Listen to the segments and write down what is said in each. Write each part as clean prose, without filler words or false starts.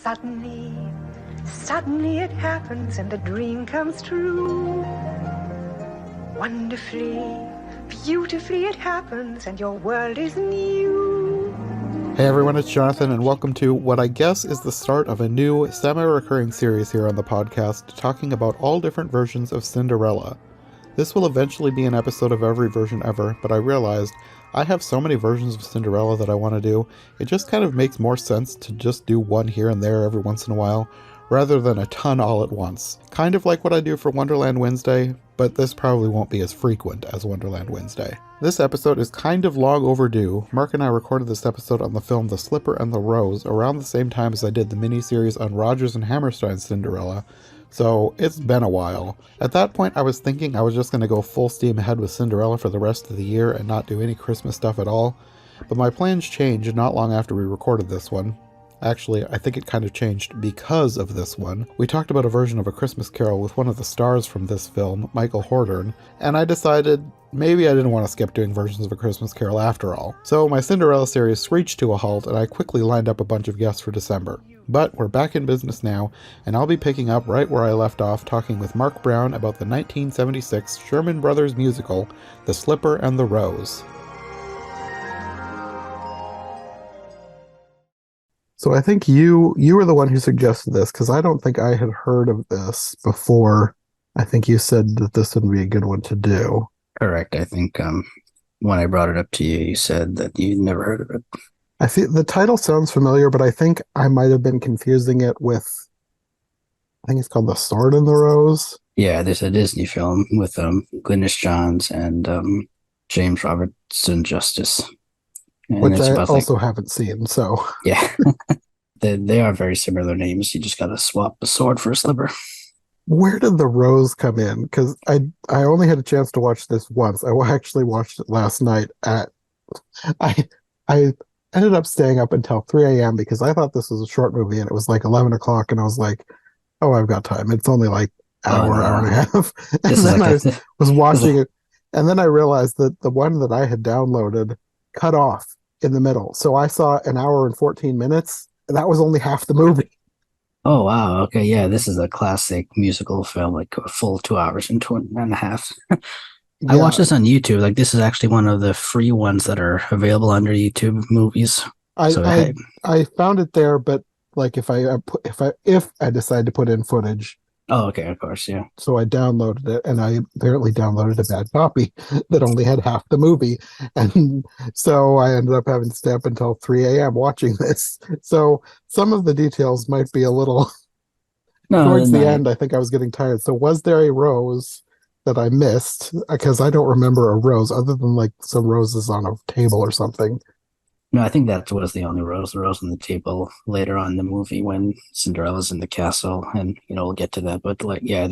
Suddenly it happens and the dream comes true. Wonderfully, beautifully it happens and your world is new. Hey everyone, it's Jonathan, and welcome to what I guess is the start of a new semi-recurring series here on the podcast, talking about all different versions of Cinderella. This will eventually be an episode of every version ever, but I realized I have so many versions of Cinderella that I want to do, it just kind of makes more sense to just do one here and there every once in a while, rather than a ton all at once. Kind of like what I do for Wonderland Wednesday, but this probably won't be as frequent as Wonderland Wednesday. This episode is kind of long overdue. Mark and I recorded this episode on the film The Slipper and the Rose around the same time as I did the miniseries on Rodgers and Hammerstein's Cinderella, so it's been a while. At that point I was thinking I was just going to go full steam ahead with Cinderella for the rest of the year and not do any Christmas stuff at all, but my plans changed not long after we recorded this one. Actually, I think it kind of changed because of this one. We talked about a version of A Christmas Carol with one of the stars from this film, Michael Hordern, and I decided maybe I didn't want to skip doing versions of A Christmas Carol after all. So my Cinderella series screeched to a halt and I quickly lined up a bunch of guests for December. But we're back in business now, and I'll be picking up right where I left off talking with Mark Brown about the 1976 Sherman Brothers musical, The Slipper and the Rose. So I think you were the one who suggested this, because I don't think I had heard of this before. I think you said that this would be a good one to do. Correct. I think when I brought it up to you, you said that you'd never heard of it. I feel the title sounds familiar, but I think I might have been confusing it with, I think it's called The Sword and the Rose. Yeah, there's a Disney film with Glynis Johns and James Robertson Justice. And which I also haven't seen, so. Yeah. they are very similar names. You just got to swap a sword for a slipper. Where did the rose come in? Because I only had a chance to watch this once. I actually watched it last night I ended up staying up until 3 a.m. because I thought this was a short movie, and it was like 11 o'clock, and I was like, oh, I've got time. It's only like hour and a half. And then I was watching it, and then I realized that the one that I had downloaded cut off in the middle. So I saw an hour and 14 minutes, and that was only half the movie. Oh, wow. Okay, yeah, this is a classic musical film, like a full 2 hours and a half. I watched this on YouTube. Like, this is actually one of the free ones that are available under YouTube Movies. I found it there, but like if I decide to put in footage. Oh, okay, of course, yeah. So I downloaded it, and I apparently downloaded a bad copy that only had half the movie. And so I ended up having to stay up until 3 a.m. watching this. So some of the details might be a little... Towards the end, I think I was getting tired. So was there a rose that I missed? Because I don't remember a rose, other than like some roses on a table or something. No, I think that was the only rose. The rose on the table later on in the movie when Cinderella's in the castle, and we'll get to that. But like, yeah,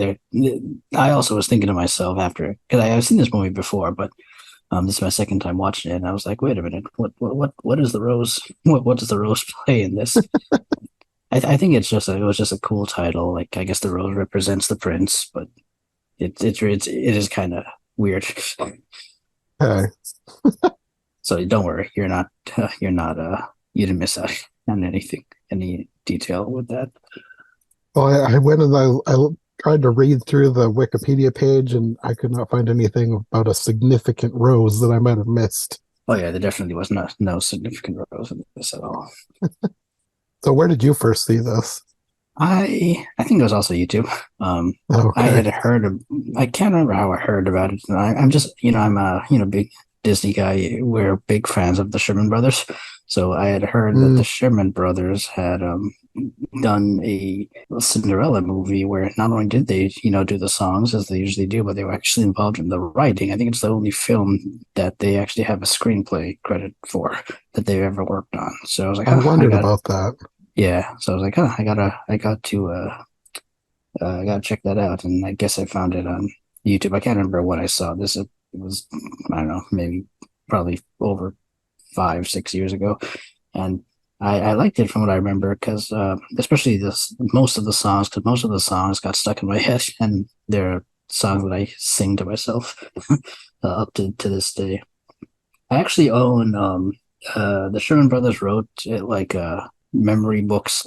I also was thinking to myself after, because I've seen this movie before, but this is my second time watching it, and I was like, wait a minute, what is the rose? What does the rose play in this? I think it was just a cool title. Like, I guess the rose represents the prince, but it is kind of weird. Okay. So don't worry, you didn't miss out on any detail with that. Well, I went and I tried to read through the Wikipedia page, and I could not find anything about a significant rose that I might have missed. Oh yeah, there definitely was no significant rose in this at all. So where did you first see this? I think it was also YouTube. Okay. I had I can't remember how I heard about it. I'm just, I'm a big Disney guy. We're big fans of the Sherman Brothers. So I had heard that the Sherman Brothers had done a Cinderella movie where not only did they, do the songs as they usually do, but they were actually involved in the writing. I think it's the only film that they actually have a screenplay credit for that they've ever worked on. So I was like, I wondered about that. Yeah. So I was like, I got to check that out. And I guess I found it on YouTube. I can't remember when I saw this. It was, I don't know, maybe probably over 5-6 years ago. And I liked it from what I remember, because especially most of the songs got stuck in my head, and they're songs that I sing to myself up to this day. I actually own the Sherman Brothers wrote like a memory book /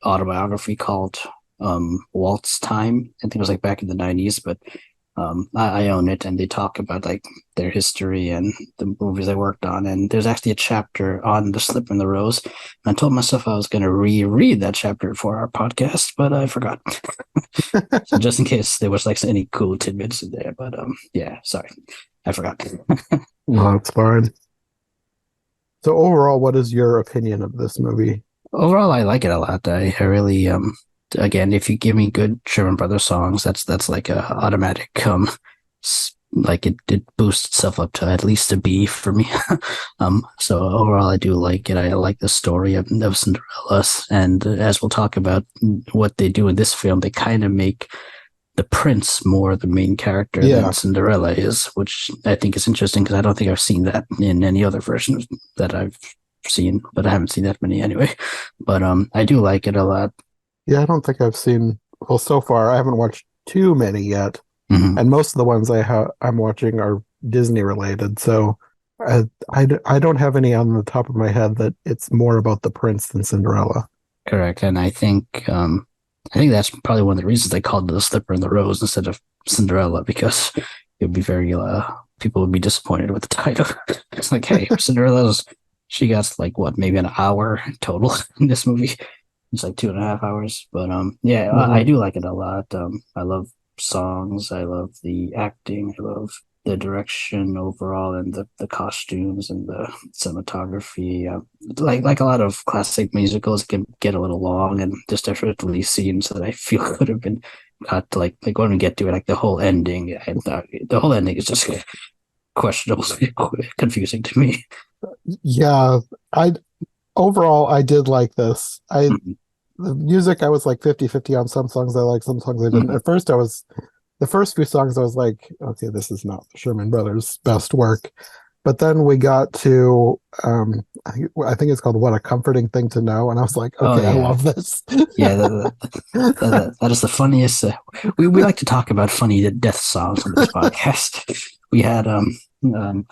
autobiography called Walt's Time. I think it was like back in the 90s, but I own it, and they talk about like their history and the movies they worked on. And there's actually a chapter on The Slipper and the Rose. And I told myself I was going to reread that chapter for our podcast, but I forgot. So just in case there was like any cool tidbits in there. But yeah, sorry, I forgot. No, it's fine. So overall, what is your opinion of this movie? Overall, I like it a lot. I really again, if you give me good Sherman Brothers songs, that's like a automatic like it boosts itself up to at least a B for me. So overall, I do like it. I like the story of Cinderella, and as we'll talk about what they do in this film, they kind of make the prince more the main character than Cinderella is, which I think is interesting because I don't think I've seen that in any other version that I've seen, but I haven't seen that many anyway. But I do like it a lot. Yeah, I don't think I've seen, well, so far I haven't watched too many yet. Mm-hmm. And most of the ones I'm watching are Disney related. So I don't have any on the top of my head that it's more about the prince than Cinderella. Correct. And I think that's probably one of the reasons they called it The Slipper and the Rose instead of Cinderella, because it would be very people would be disappointed with the title. It's like, hey, she got like what, maybe an hour total in this movie. It's like 2.5 hours. But yeah, I do like it a lot. I love songs, I love the acting, I love the direction overall, and the costumes and the cinematography. Like a lot of classic musicals can get a little long, and just effortlessly scenes that I feel could have been cut. Like when we get to it, like the whole ending, the whole ending is just questionable, confusing to me. Yeah, overall I did like this. The music, I was like 50-50 on. Some songs I liked, some songs I didn't. Mm-hmm. At first the first few songs I was like, okay, this is not the Sherman Brothers' best work. But then we got to I think it's called What a Comforting Thing to Know, and I was like, okay, I love this. Yeah, that is the funniest. We like to talk about funny death songs on this podcast. We had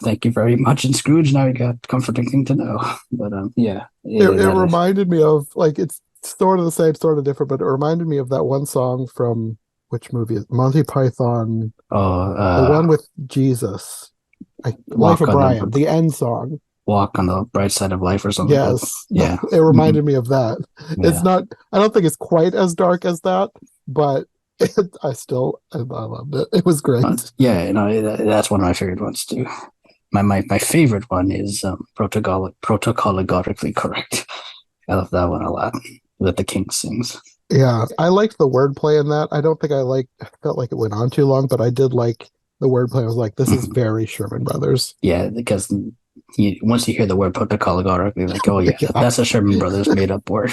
Thank You Very Much in Scrooge. Now we got Comforting Thing to Know. But yeah, it reminded me of, like, it's sort of the same, sort of different, but it reminded me of that one song from, which movie is Monty Python? The one with Jesus, Life of Brian, the end song. Walk on the Bright Side of Life or something. Yes. Yeah. It reminded me of that. Yeah. It's not, I don't think it's quite as dark as that, but I loved it. It was great. Yeah, that's one of my favorite ones too. My favorite one is Protocologically Correct. I love that one a lot, that the king sings. Yeah, I liked the wordplay in that. I don't think I felt like it went on too long, but I did like the wordplay. I was like, this is very Sherman Brothers. Yeah, because once you hear the word protocologically, you're like, oh yeah, that's a Sherman Brothers made up word.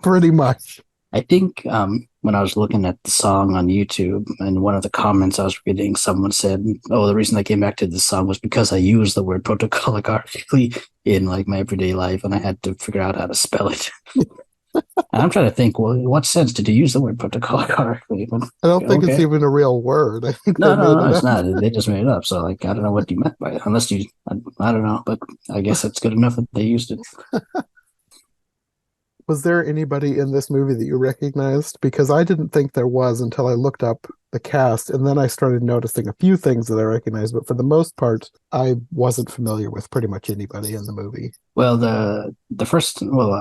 Pretty much. I think when I was looking at the song on YouTube, and one of the comments I was reading, someone said, oh, the reason I came back to this song was because I used the word protocologically in like my everyday life, and I had to figure out how to spell it. And I'm trying to think, well, what sense did you use the word protocologically? I don't think it's even a real word. I think no, it's not. They just made it up. So like, I don't know what you meant by it, unless I don't know, but I guess it's good enough that they used it. Was there anybody in this movie that you recognized? Because I didn't think there was until I looked up the cast, and then I started noticing a few things that I recognized, but for the most part, I wasn't familiar with pretty much anybody in the movie. Well, the first, well,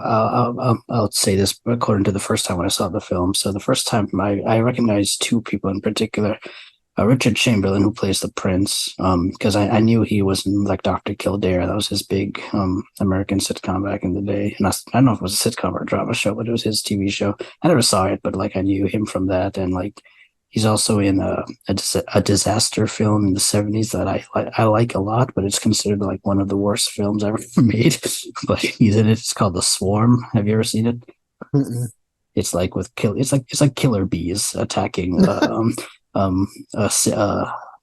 I'll say this according to the first time when I saw the film. So the first time I recognized two people in particular. Richard Chamberlain, who plays the prince, because I knew he was in like Dr. Kildare. That was his big American sitcom back in the day. And I don't know if it was a sitcom or a drama show, but it was his TV show. I never saw it, but like I knew him from that. And like he's also in a disaster film in the 70s that I like a lot, but it's considered like one of the worst films ever made. But he's in it. It's called The Swarm. Have you ever seen it? Mm-mm. It's like it's like killer bees attacking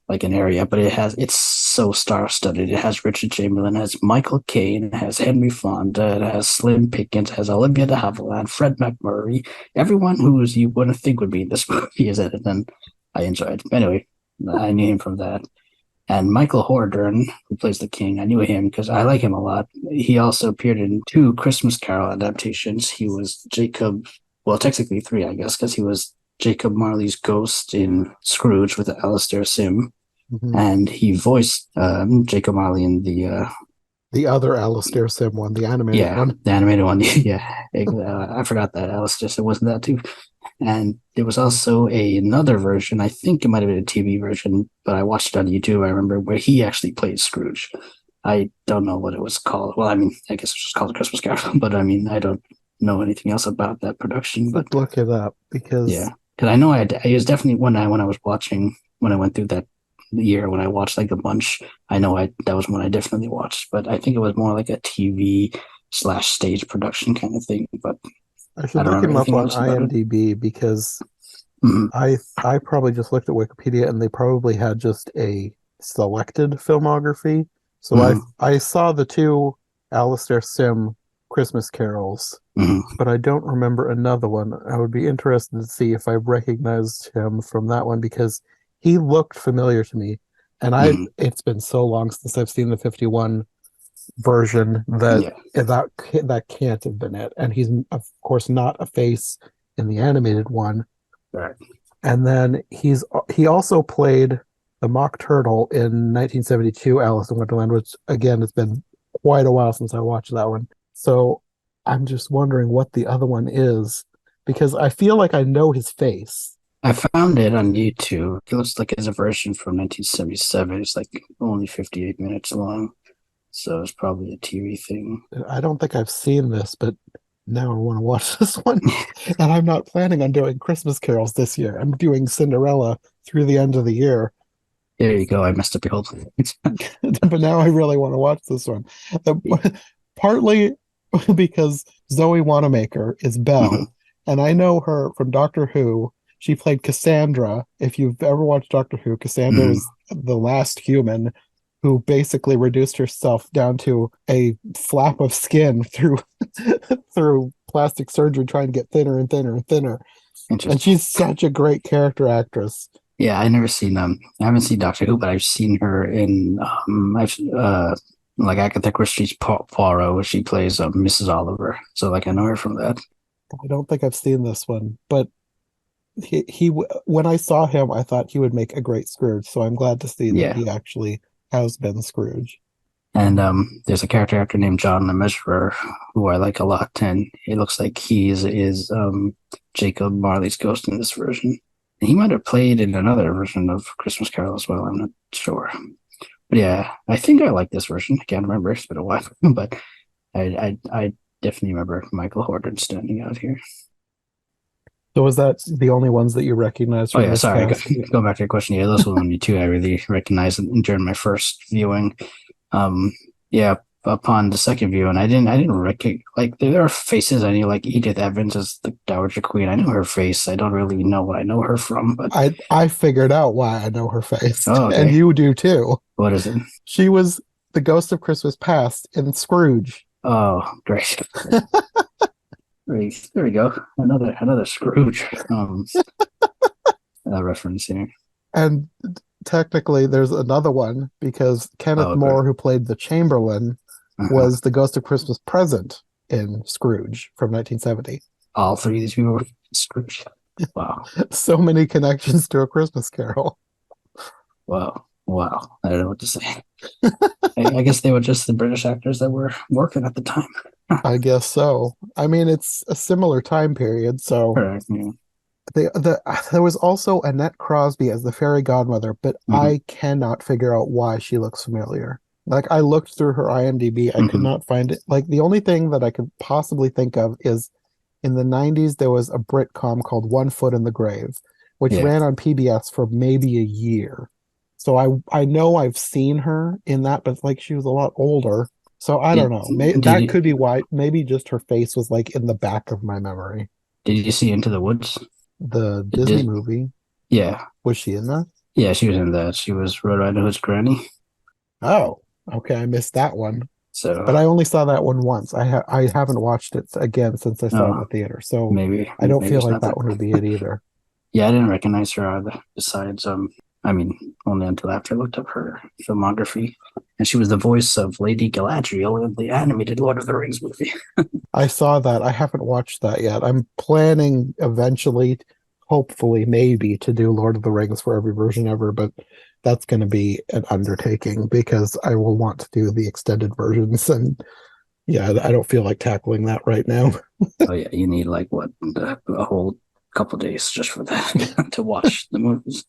like an area, but it's so star-studded. It has Richard Chamberlain, it has Michael Caine, it has Henry Fonda, it has Slim Pickens, it has Olivia de Havilland, Fred McMurray, everyone who's you wouldn't think would be in this movie is in it, and I enjoyed it. Anyway, I knew him from that. And Michael Hordern, who plays the king, I knew him because I like him a lot. He also appeared in 2 Christmas Carol adaptations. He was Jacob well, technically three, I guess, because he was Jacob Marley's ghost in Scrooge with Alastair Sim, Mhm. and he voiced Jacob Marley in The other Alastair Sim one, the animated yeah, one. the animated one. Yeah, I forgot that Alastair Sim wasn't that too. And there was also another version. I think it might have been a TV version, but I watched it on YouTube. I remember where he actually played Scrooge. I don't know what it was called. Well, I mean, I guess it's just called A Christmas Carol, but I mean, I don't know anything else about that production. But Look it up yeah, because because I know it was definitely when I was watching when I went through that year when I watched like a bunch. I know I that was one I definitely watched, but I think it was more like a TV slash stage production kind of thing. But I I should don't look remember him up anything on else about it. IMDb because Mhm. I probably just looked at Wikipedia and they probably had just a selected filmography. So Mhm. I saw the two Alastair Sim Christmas carols, Mhm. but I don't remember another one. I would be interested to see if I recognized him from that one because he looked familiar to me. And Mhm. it's been so long since I've seen the 51 version that Yeah. that can't have been it. And he's of course not a face in the animated one. Right. And then he also played the Mock Turtle in 1972 Alice in Wonderland, which again it's been quite a while since I watched that one. So I'm just wondering what the other one is because I feel like I know his face. I found it on YouTube. It looks like it's a version from 1977. It's like only 58 minutes long. So it's probably a TV thing. I don't think I've seen this, but now I want to watch this one. And I'm not planning on doing Christmas carols this year. I'm doing Cinderella through the end of the year. There you go. I messed up your whole thing. But now I really want to watch this one. Partly because Zoe Wanamaker is Mhm. Belle, and I know her from Doctor Who. She played Cassandra. If you've ever watched Doctor Who, Cassandra Mhm. was the last human who basically reduced herself down to a flap of skin through through plastic surgery, trying to get thinner and thinner and thinner. And Interesting. she's such a great character actress. Yeah, I haven't seen Doctor Who, but I've seen her in I've like Agatha Christie's Poirot. She plays Mrs. Oliver, so like I know her from that. I don't think I've seen this one, but he when I saw him, I thought he would make a great Scrooge. So I'm glad to see that Yeah, he actually has been Scrooge. and there's a character actor named John the Measurer who I like a lot, and it looks like he is Jacob Marley's ghost in this version. And he might have played in another version of Christmas Carol as well. I'm not sure, but yeah, I think I like this version. I can't remember; it's been a while, but I definitely remember Michael Horton standing out here. So was that the only ones that you recognize Oh from yeah, this sorry. cast? Going back to your question, yeah, those were the only two I really recognized during my first viewing. Um, yeah, upon the second view, and I didn't recognize like there are faces I knew, like Edith Evans as the Dowager Queen. I know her face. I don't really know what I know her from, but I figured out why I know her face, oh and okay, you do too. what is it? She was the ghost of Christmas Past in Scrooge. Oh great, there we go. Another Scrooge reference here. And technically, there's another one because Kenneth Oh okay. Moore, who played the Chamberlain, Uh-huh. was the ghost of Christmas Present in Scrooge from 1970. All three of these people were Scrooge. Wow. So many connections to A Christmas Carol. Wow. Wow. I don't know what to say. I guess they were just the British actors that were working at the time. I guess so. I mean, it's a similar time period. So Correct. Yeah. there was also Annette Crosby as the fairy godmother, but Hmm. I cannot figure out why she looks familiar. Like I looked through her IMDb, I could Hmm. not find it. Like the only thing that I could possibly think of is in the 90s there was a Britcom called One Foot in the Grave, which Yeah. ran on PBS for maybe a year. So I know I've seen her in that, but like she was a lot older. So I don't Did know. did That you could be why. Maybe just her face was like in the back of my memory. did you see Into the Woods? The It Disney did. movie, Yeah. was she in that? Yeah. She was in that. She was Red Riding Hood's granny. Oh, okay. I missed that one, but So, I only saw that one once. I haven't watched it again since I saw it in the oh, theater. So maybe I don't maybe feel it's like not that that. one would be it either. Yeah, I didn't recognize her either. Besides, I mean, only until after I looked up her filmography. And she was the voice of Lady Galadriel in the animated Lord of the Rings movie. I saw that. I haven't watched that yet. I'm planning eventually, hopefully, maybe to do Lord of the Rings for every version ever, but that's going to be an undertaking because I will want to do the extended versions. And yeah, I don't feel like tackling that right now. Oh yeah, you need like what a whole couple days just for that to watch the movies.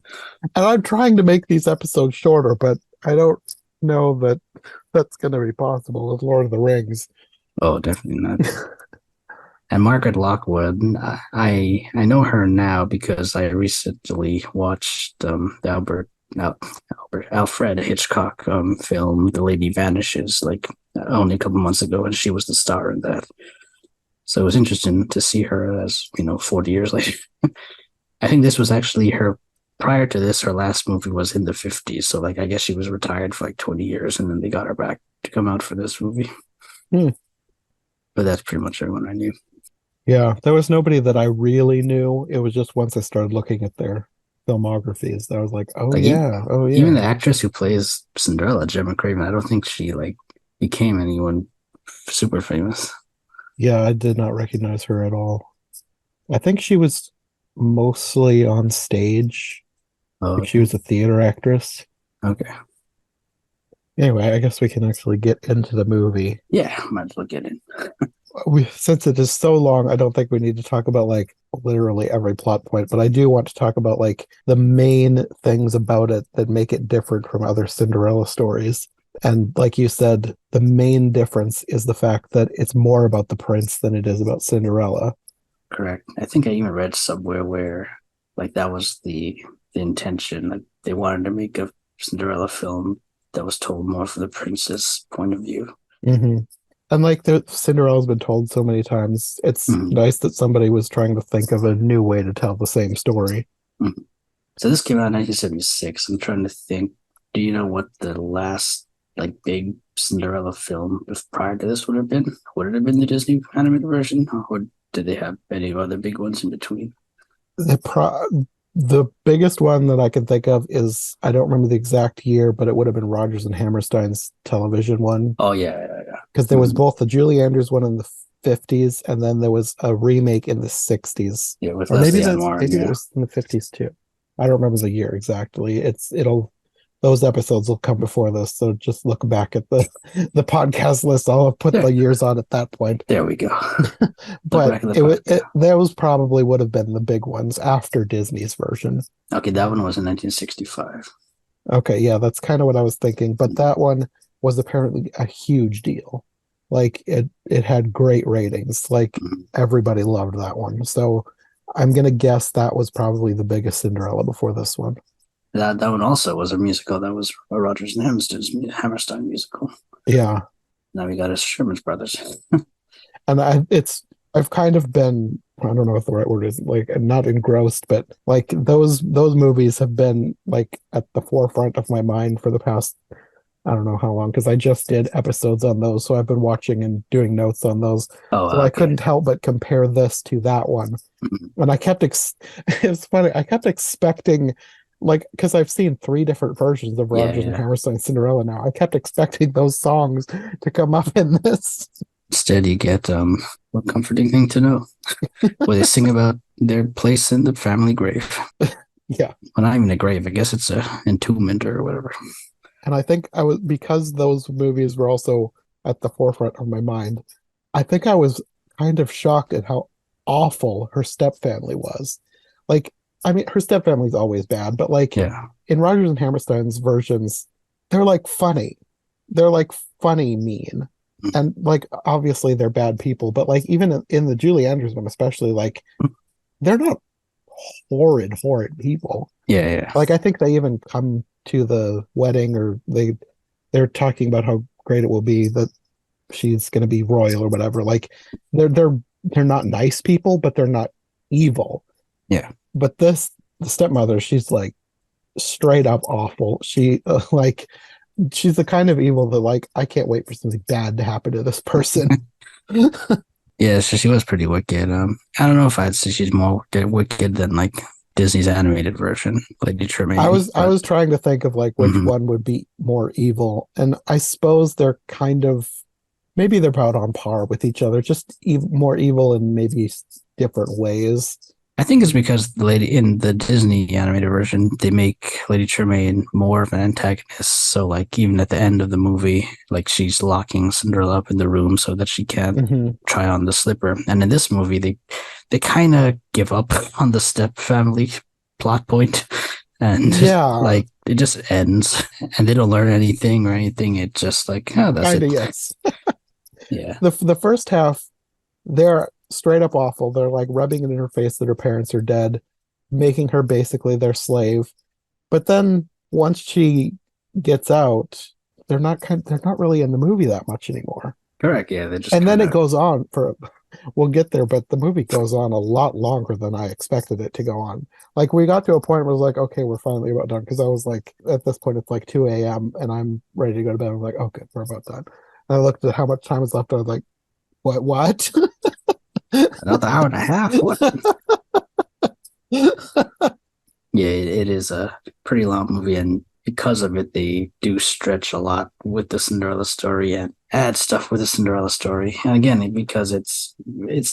And I'm trying to make these episodes shorter, but I don't know that that's going to be possible with Lord of the Rings. Oh, definitely not. And Margaret Lockwood, I know her now because I recently watched the Alfred Hitchcock film The Lady Vanishes like only a couple months ago, and she was the star in that. So it was interesting to see her as 40 years later. I think this was actually her. Prior to this, her last movie was in the 50s. So like I guess she was retired for like 20 years, and then they got her back to come out for this movie. Hmm. But that's pretty much everyone I knew. Yeah, there was nobody that I really knew. It was just once I started looking at their filmographies that I was like, oh Like yeah, oh even the yeah. actress who plays Cinderella, Gemma Craven, I don't think she like became anyone super famous. Yeah, I did not recognize her at all. I think she was mostly on stage. Oh, Like she okay. was a theater actress. Okay. Anyway, I guess we can actually get into the movie. Yeah, might as well get in. Since it is so long, I don't think we need to talk about like literally every plot point, but I do want to talk about like the main things about it that make it different from other Cinderella stories. And like you said, the main difference is the fact that it's more about the prince than it is about Cinderella. Correct. I think I even read somewhere where like that was the intention. Like they wanted to make a Cinderella film that was told more from the princess point of view. Mm-hmm. And like the Cinderella's been told so many times, it's Mhm. nice that somebody was trying to think of a new way to tell the same story. Mhm. So this came out in 1976. I'm trying to think. Do you know what the last like big Cinderella film prior to this would have been? Would it have been the Disney animated version, or did they have any other big ones in between? The the biggest one that I can think of is I don't remember the exact year, but it would have been Rodgers and Hammerstein's television one Oh yeah. because there was Mhm. both the Julie Andrews one in the 50s and then there was a remake in the 60s. Yeah, with Or maybe Leslie Ann that's Warren. maybe it Yeah, was in the 50s too. I don't remember the year exactly. It'll those episodes will come before this, so just look back at the podcast list. I'll have put there, the years on at that point. there we go. Look But back at the podcast. those probably would have been the big ones after Disney's version. Okay, that one was in 1965. Okay, yeah, that's kind of what I was thinking. But that one was apparently a huge deal. Like it had great ratings. Like Mhm. everybody loved that one. So I'm gonna guess that was probably the biggest Cinderella before this one. That one also was a musical. That was a Rodgers and Hammerstein musical. Yeah. Now we got a Sherman Brothers. And I've kind of been, I don't know what the right word is, like not engrossed, but like those movies have been like at the forefront of my mind for the past I don't know how long because I just did episodes on those, so I've been watching and doing notes on those. Oh, So I okay. couldn't help but compare this to that one, Mhm. and I kept it's funny. I kept expecting, like, because I've seen three different versions of Yeah, Rodgers and yeah. Hammerstein Cinderella now. I kept expecting those songs to come up in this. Instead, you get what comforting thing to know, where they sing about their place in the family grave. Yeah, Well, not even a grave. I guess it's a entombment or whatever. and I think I was because those movies were also at the forefront of my mind. I think I was kind of shocked at how awful her stepfamily was. Like, I mean, her stepfamily's always bad, but like Yeah. in Rodgers and Hammerstein's versions, they're like funny. They're like funny mean. And like obviously they're bad people, but like even in the Julie Andrews one, especially, like they're not horrid people. Yeah, yeah. Like I think they even come to the wedding or they're talking about how great it will be that she's going to be royal or whatever. Like they're not nice people, but they're not evil. Yeah. But the stepmother, she's like straight up awful. She like she's the kind of evil that like I can't wait for something bad to happen to this person. Yeah, so she was pretty wicked. I don't know if I'd say she's more wicked than like Disney's animated version, Lady I Tremaine. was trying to think of like which Mhm. one would be more evil, and I suppose they're kind of maybe they're about on par with each other, just more evil in maybe different ways. I think it's because the lady in the Disney animated version, they make Lady Tremaine more of an antagonist. So, like, even at the end of the movie, like, she's locking Cinderella up in the room so that she can't Hmm. try on the slipper. And in this movie, they kind of give up on the step family plot point, and Yeah, like it just ends, and they don't learn anything or anything. It's just like, oh, that's kind it. of yes. Yeah, The first half, they're straight up awful. They're like rubbing it in her face that her parents are dead, making her basically their slave. But then once she gets out, they're not really in the movie that much anymore. correct. Yeah, they just And then kind it of goes on for we'll get there, but the movie goes on a lot longer than I expected it to go on. Like we got to a point where it was like, okay, we're finally about done. Because I was like, at this point, it's like 2 a.m. and I'm ready to go to bed. I'm like, okay, we're about done. And I looked at how much time is left. I was like, what? another hour and a half. What? Yeah, it is a pretty long movie, and because of it, they do stretch a lot with the Cinderella story and add stuff with the Cinderella story. And again, because it's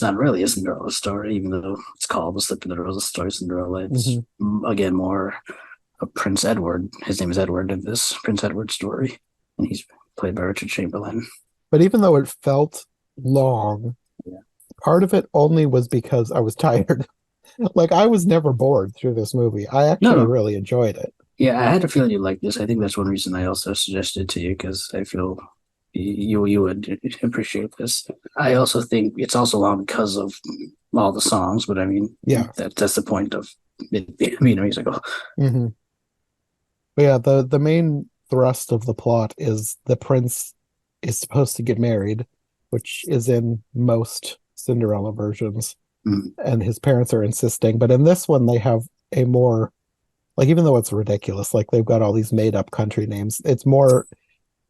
not really a Cinderella story, even though it's called the Slip of the Roses story, Cinderella. It's Mhm. again more a Prince Edward. His name is Edward in this Prince Edward story, and he's played by Richard Chamberlain. But even though it felt long, Yeah. part of it only was because I was tired. Like I was never bored through this movie. I No, actually no, really enjoyed it. yeah, I had a feeling you like this. I think that's one reason I also suggested to you because I feel you would appreciate this. I also think it's also long because of all the songs, but I mean Yeah. that's the point of it being a musical. Hmm. But yeah, the main thrust of the plot is the prince is supposed to get married, which is in most Cinderella versions, Mm. and his parents are insisting. But in this one, they have a more like even though it's ridiculous, like they've got all these made up country names, it's more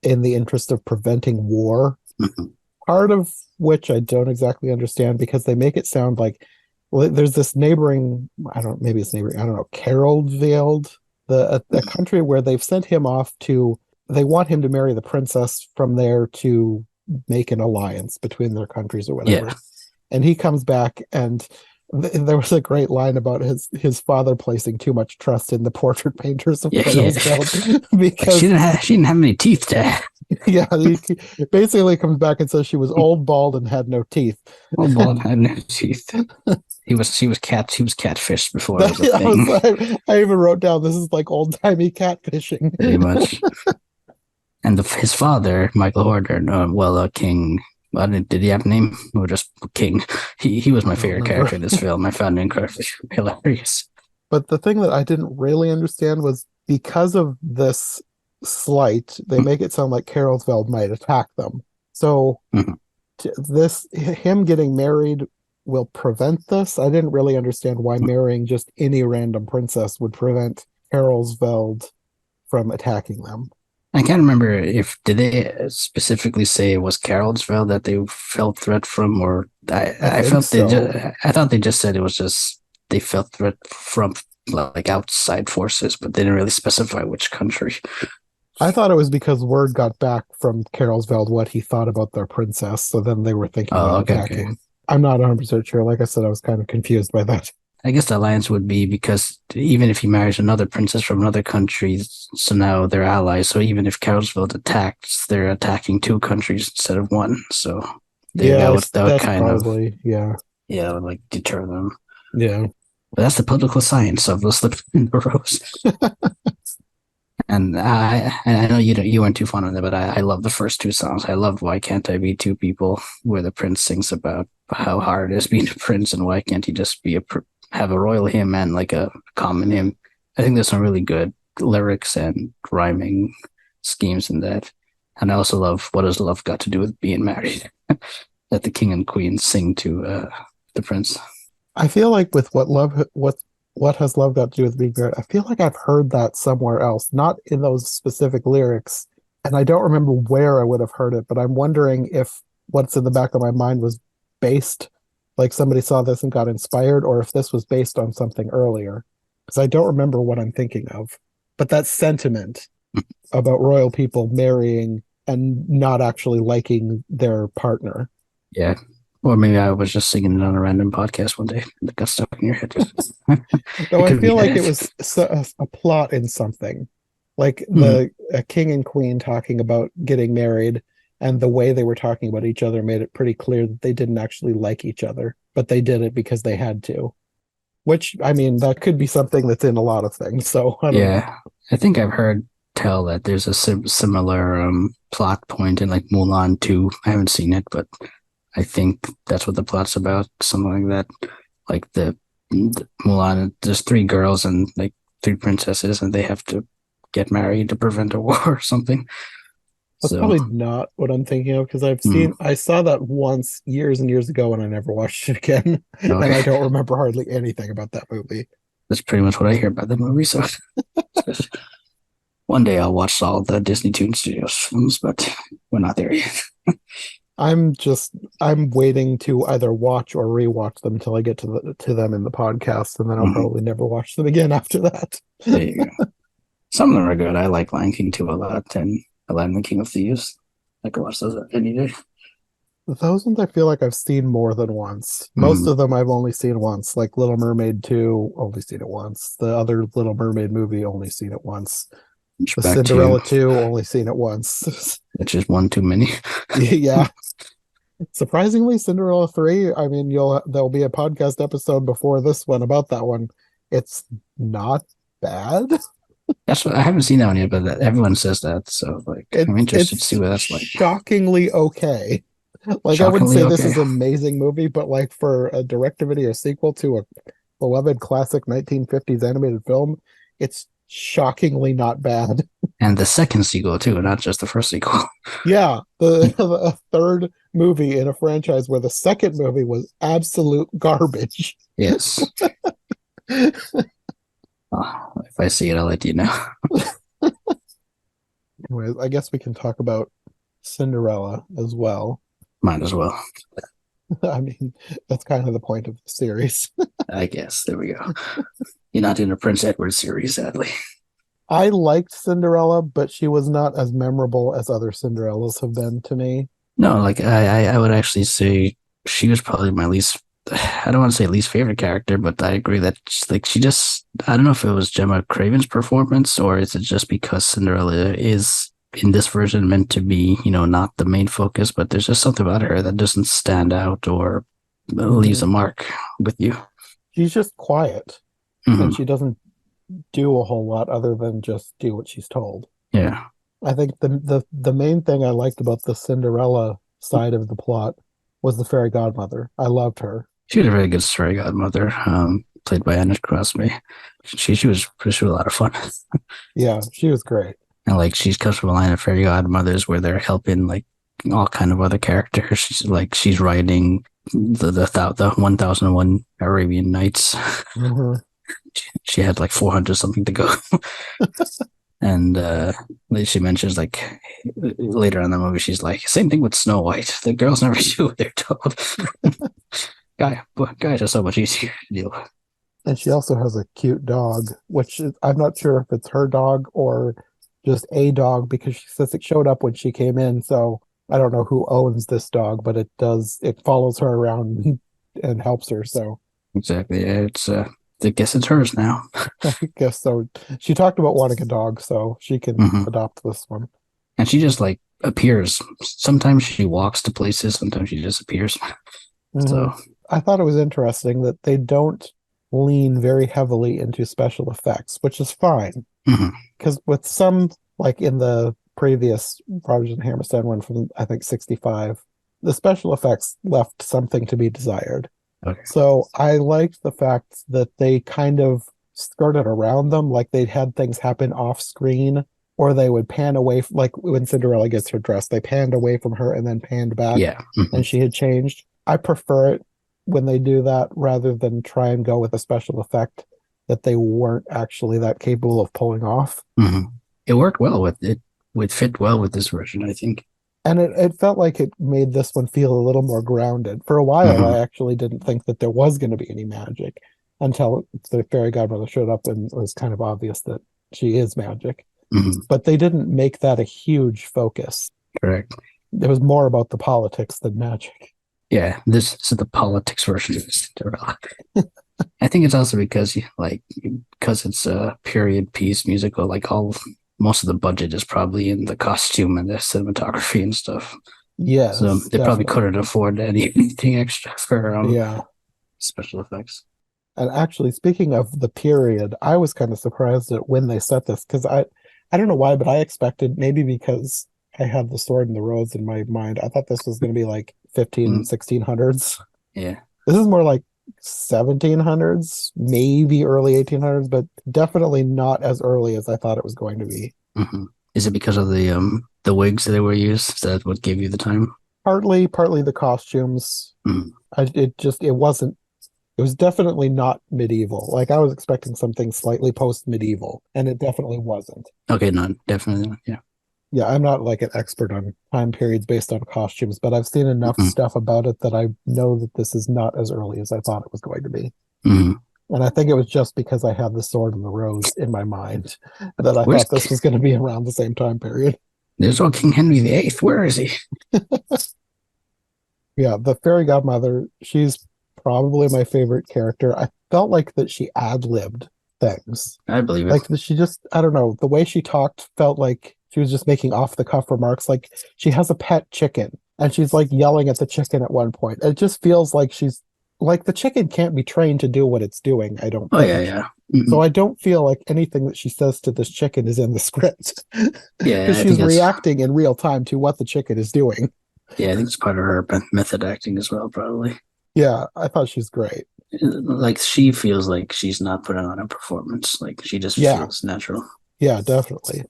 in the interest of preventing war. Mhm. Part of which I don't exactly understand because they make it sound like well, there's this neighboring, I don't, maybe it's neighboring, I don't know, Caroldveld, a country where they've sent him off to, they want him to marry the princess from there to make an alliance between their countries or Yeah, whatever. And he comes back and there was a great line about his father placing too much trust in the portrait painters of yeah. Carolsville Like because she didn't have any teeth there. yeah, he basically comes back and says she was old, bald, and had no teeth. Oh, bald had no teeth. He was catfished before it was a I was thing, I even wrote down this is like old timey catfishing. pretty much. And his father, Michael Horner, King. Well, did he have a name or just King? He was my I don't favorite remember. character in this film. I found him incredibly hilarious. But the thing that I didn't really understand was because of this slight, they make it sound like Carolsveld might attack them. So Mhm. this him getting married will prevent this. I didn't really understand why marrying just any random princess would prevent Carolsveld from attacking them. I can't remember if did they specifically say it was Carolsville that they felt threat from, or I I think felt so. I thought they just said it was just they felt threat from like outside forces, but they didn't really specify which country. I thought it was because word got back from Carolsveld what he thought about their princess, so then they were thinking Oh, about okay, okay. attacking. I'm not 100% sure. Like I said, I was kind of confused by that. I guess the alliance would be because even if he marries another princess from another country, so now they're allies. So even if Carolsville attacks, they're attacking two countries instead of one. So Yeah, that would that's kind of probably, yeah. yeah, that would like deter them. Yeah. But that's the political science of the slip in the rose. And I know you weren't too fond of it, but I love the first two songs. I love "Why Can't I Be Two People," where the prince sings about how hard it is being a prince, and why can't he just be have a royal hymn and like a common hymn. I think there's some really good lyrics and rhyming schemes in that. And I also love "What Has Love Got to Do with Being Married," that the king and queen sing to the prince. I feel like with what has love got to do with being married? I feel like I've heard that somewhere else, not in those specific lyrics, and I don't remember where I would have heard it. But I'm wondering if what's in the back of my mind was based, like somebody saw this and got inspired, or if this was based on something earlier. because I don't remember what I'm thinking of. But that sentiment about royal people marrying and not actually liking their partner. Yeah. Or maybe I was just singing it on a random podcast one day and it got stuck in your head. No, It I could be feel like it that. was a plot in something, like Mhm. the a king and queen talking about getting married, and the way they were talking about each other made it pretty clear that they didn't actually like each other, but they did it because they had to. Which, I mean, that could be something that's in a lot of things. So I don't know. Yeah. I think I've heard tell that there's a similar plot point in like Mulan 2. I haven't seen it, but I think that's what the plot's about. Something like that. Like the Mulan, there's three girls and like three princesses, and they have to get married to prevent a war or something. That's So, probably not what I'm thinking of because mm, I saw that once years and years ago and I never watched it again. And okay, I don't remember hardly anything about that movie. that's pretty much what I hear about the movie. So, one day I'll watch all the Disney Toon Studios films, but we're not there yet. I'm waiting to either watch or rewatch them until I get to them in the podcast, and then I'll Mhm. probably never watch them again after that. There you go. Some of them are good. I like Lion King 2 a lot, and Aladdin the King of Thieves. I could watch those any day. Those ones I feel like I've seen more than once. Most Mm. of them I've only seen once, like Little Mermaid 2, only seen it once. The other Little Mermaid movie, only seen it once. The Back to Cinderella 2, only seen it once. which is one too many. Yeah. Surprisingly, Cinderella 3, I mean, there'll be a podcast episode before this one about that one. It's not bad. That's what I haven't seen that one yet, but everyone says that. So like, I'm interested to see It's what that's like. shockingly okay. Like I wouldn't Shockingly say this okay. is an amazing movie, but like for a direct-to-video sequel to a beloved classic 1950s animated film, it's shockingly not bad. And the second sequel too, not just the first sequel. Yeah, the third movie in a franchise where the second movie was absolute garbage. Yes. If I see it, I'll let you know. Anyways, I guess we can talk about Cinderella as well. Might as well. I mean, that's kind of the point of the series. I guess. There we go. You're not in a Prince Edward series, sadly. I liked Cinderella, but she was not as memorable as other Cinderellas have been to me. No, like I would actually say she was probably my least. I don't want to say least favorite character, but I agree that like she just. I don't know if it was Gemma Craven's performance or is it just because Cinderella is in this version meant to be, not the main focus, but there's just something about her that doesn't stand out or leaves Mhm. a mark with you. She's just quiet, and Hmm. she doesn't do a whole lot other than just do what she's told. Yeah, I think the main thing I liked about the Cinderella side of the plot was the fairy godmother. I loved her. she was a very good fairy godmother, played by Anna Crosby. She was a lot of fun. Yeah, she was great. And like she comes from a line of fairy godmothers where they're helping like all kind of other characters. She's writing the 1001 Arabian Nights. Mhm. She had like 400 something to go. And she mentions like later on in the movie, she's like, same thing with Snow White. The girls never do what they're told. Guys are so much easier to deal with. And she also has a cute dog, I'm not sure if it's her dog or just a dog because she says it showed up when she came in. So I don't know who owns this dog, but it follows her around and helps her. So Exactly. Yeah, I guess it's hers now. I guess so. She talked about wanting a dog, so she can Hmm. adopt this one. And she just like appears. Sometimes she walks to places, sometimes she disappears. Hmm. So, I thought it was interesting that they don't lean very heavily into special effects, which is fine. mhm. Because with some, like in the previous Rodgers and Hammerstein one from I think 65, the special effects left something to be desired. Okay. So I liked the fact that they kind of skirted around them, like they had things happen off screen, or they would pan away, like when Cinderella gets her dress, they panned away from her and then panned back, Yeah. Mhm. and she had changed. I prefer it when they do that rather than try and go with a special effect that they weren't actually that capable of pulling off. Mhm. It worked well with it. Would fit well with this version, I think. And it felt like it made this one feel a little more grounded. For a while, Hmm. I actually didn't think that there was going to be any magic. until the fairy godmother showed up and it was kind of obvious that she is magic. Hmm. But they didn't make that a huge focus. Correct. It was more about the politics than magic. Yeah, this is the politics version of Cinderella. I think it's also because because it's a period piece musical, most of the budget is probably in the costume and the cinematography and stuff. Yes, So they probably couldn't afford anything extra for special effects. And actually, speaking of the period, I was kind of surprised at when they set this because I don't know why, but I expected maybe because I had the sword and the rose in my mind. I thought this was going to be like 1600s. Yeah. This is more like 1700s, maybe early 1800s, but definitely not as early as I thought it was going to be. Mm-hmm. Is it because of the wigs that were used? Is that what gave you the time? Partly the costumes. Mm. It was definitely not medieval. Like I was expecting something slightly post-medieval, and it definitely wasn't. Okay, no, definitely not. Yeah. Yeah, I'm not like an expert on time periods based on costumes, but I've seen enough stuff about it that I know that this is not as early as I thought it was going to be. Mm-hmm. And I think it was just because I had the sword and the rose in my mind that I thought this was going to be around the same time period. There's old King Henry VIII. Where is he? Yeah, the fairy godmother, she's probably my favorite character. I felt like that she ad-libbed things. I believe it. Like she just, I don't know, the way she talked felt like she was just making off-the-cuff remarks. Like she has a pet chicken and she's like yelling at the chicken at one point. It just feels like she's like the chicken can't be trained to do what it's doing, I don't think. Yeah. Mm-hmm. So I don't feel like anything that she says to this chicken is in the script. Yeah, because she's reacting in real time to what the chicken is doing. Yeah, I think it's part of her method acting as well, probably. Yeah, I thought she's great. Like she feels like she's not putting on a performance. Like she just feels natural. Yeah, definitely.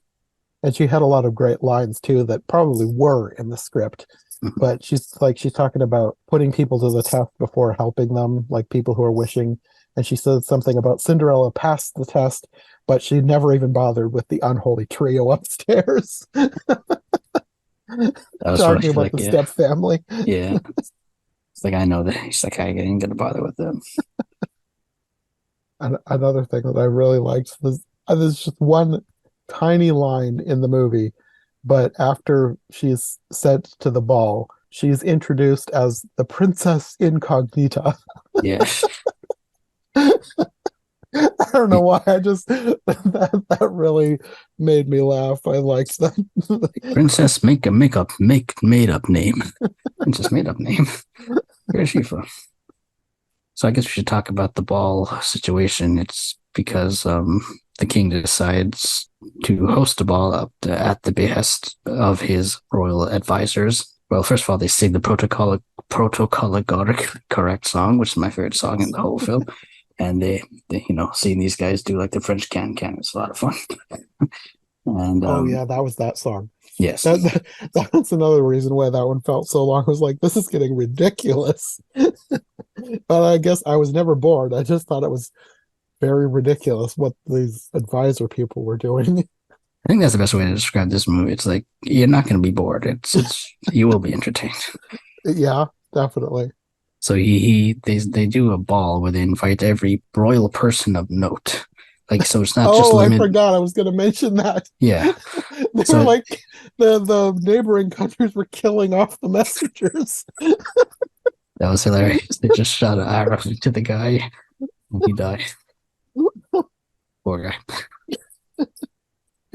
And she had a lot of great lines too that probably were in the script. Mm-hmm. But she's talking about putting people to the test before helping them, like people who are wishing. And she said something about Cinderella passed the test, but she never even bothered with the unholy trio upstairs. Talking about the step family. Yeah. It's like, I know that. He's like, I ain't gonna bother with them. And another thing that I really liked was there's just one tiny line in the movie, but after she's sent to the ball, she's introduced as the Princess Incognita. Yeah. I don't know why. I just that really made me laugh. I liked that. Princess make made up name. Princess made up name. Where is she from? So I guess we should talk about the ball situation. It's because the king decides to host a ball at the behest of his royal advisors. Well, first of all, they sing the protocologoric correct song, which is my favorite song in the whole film. And they seeing these guys do like the French can, it's a lot of fun. And yeah, that was that song. Yes, that's another reason why that one felt so long. I was like, this is getting ridiculous. But I guess I was never bored. I just thought it was very ridiculous what these advisor people were doing. I think that's the best way to describe this movie. It's like you're not going to be bored. It's you will be entertained. Yeah, definitely. So they do a ball where they invite every royal person of note. Like, so it's not just limited. I forgot I was going to mention that. Yeah. They were like, the neighboring countries were killing off the messengers. That was hilarious. They just shot an arrow to the guy and he died. Poor guy.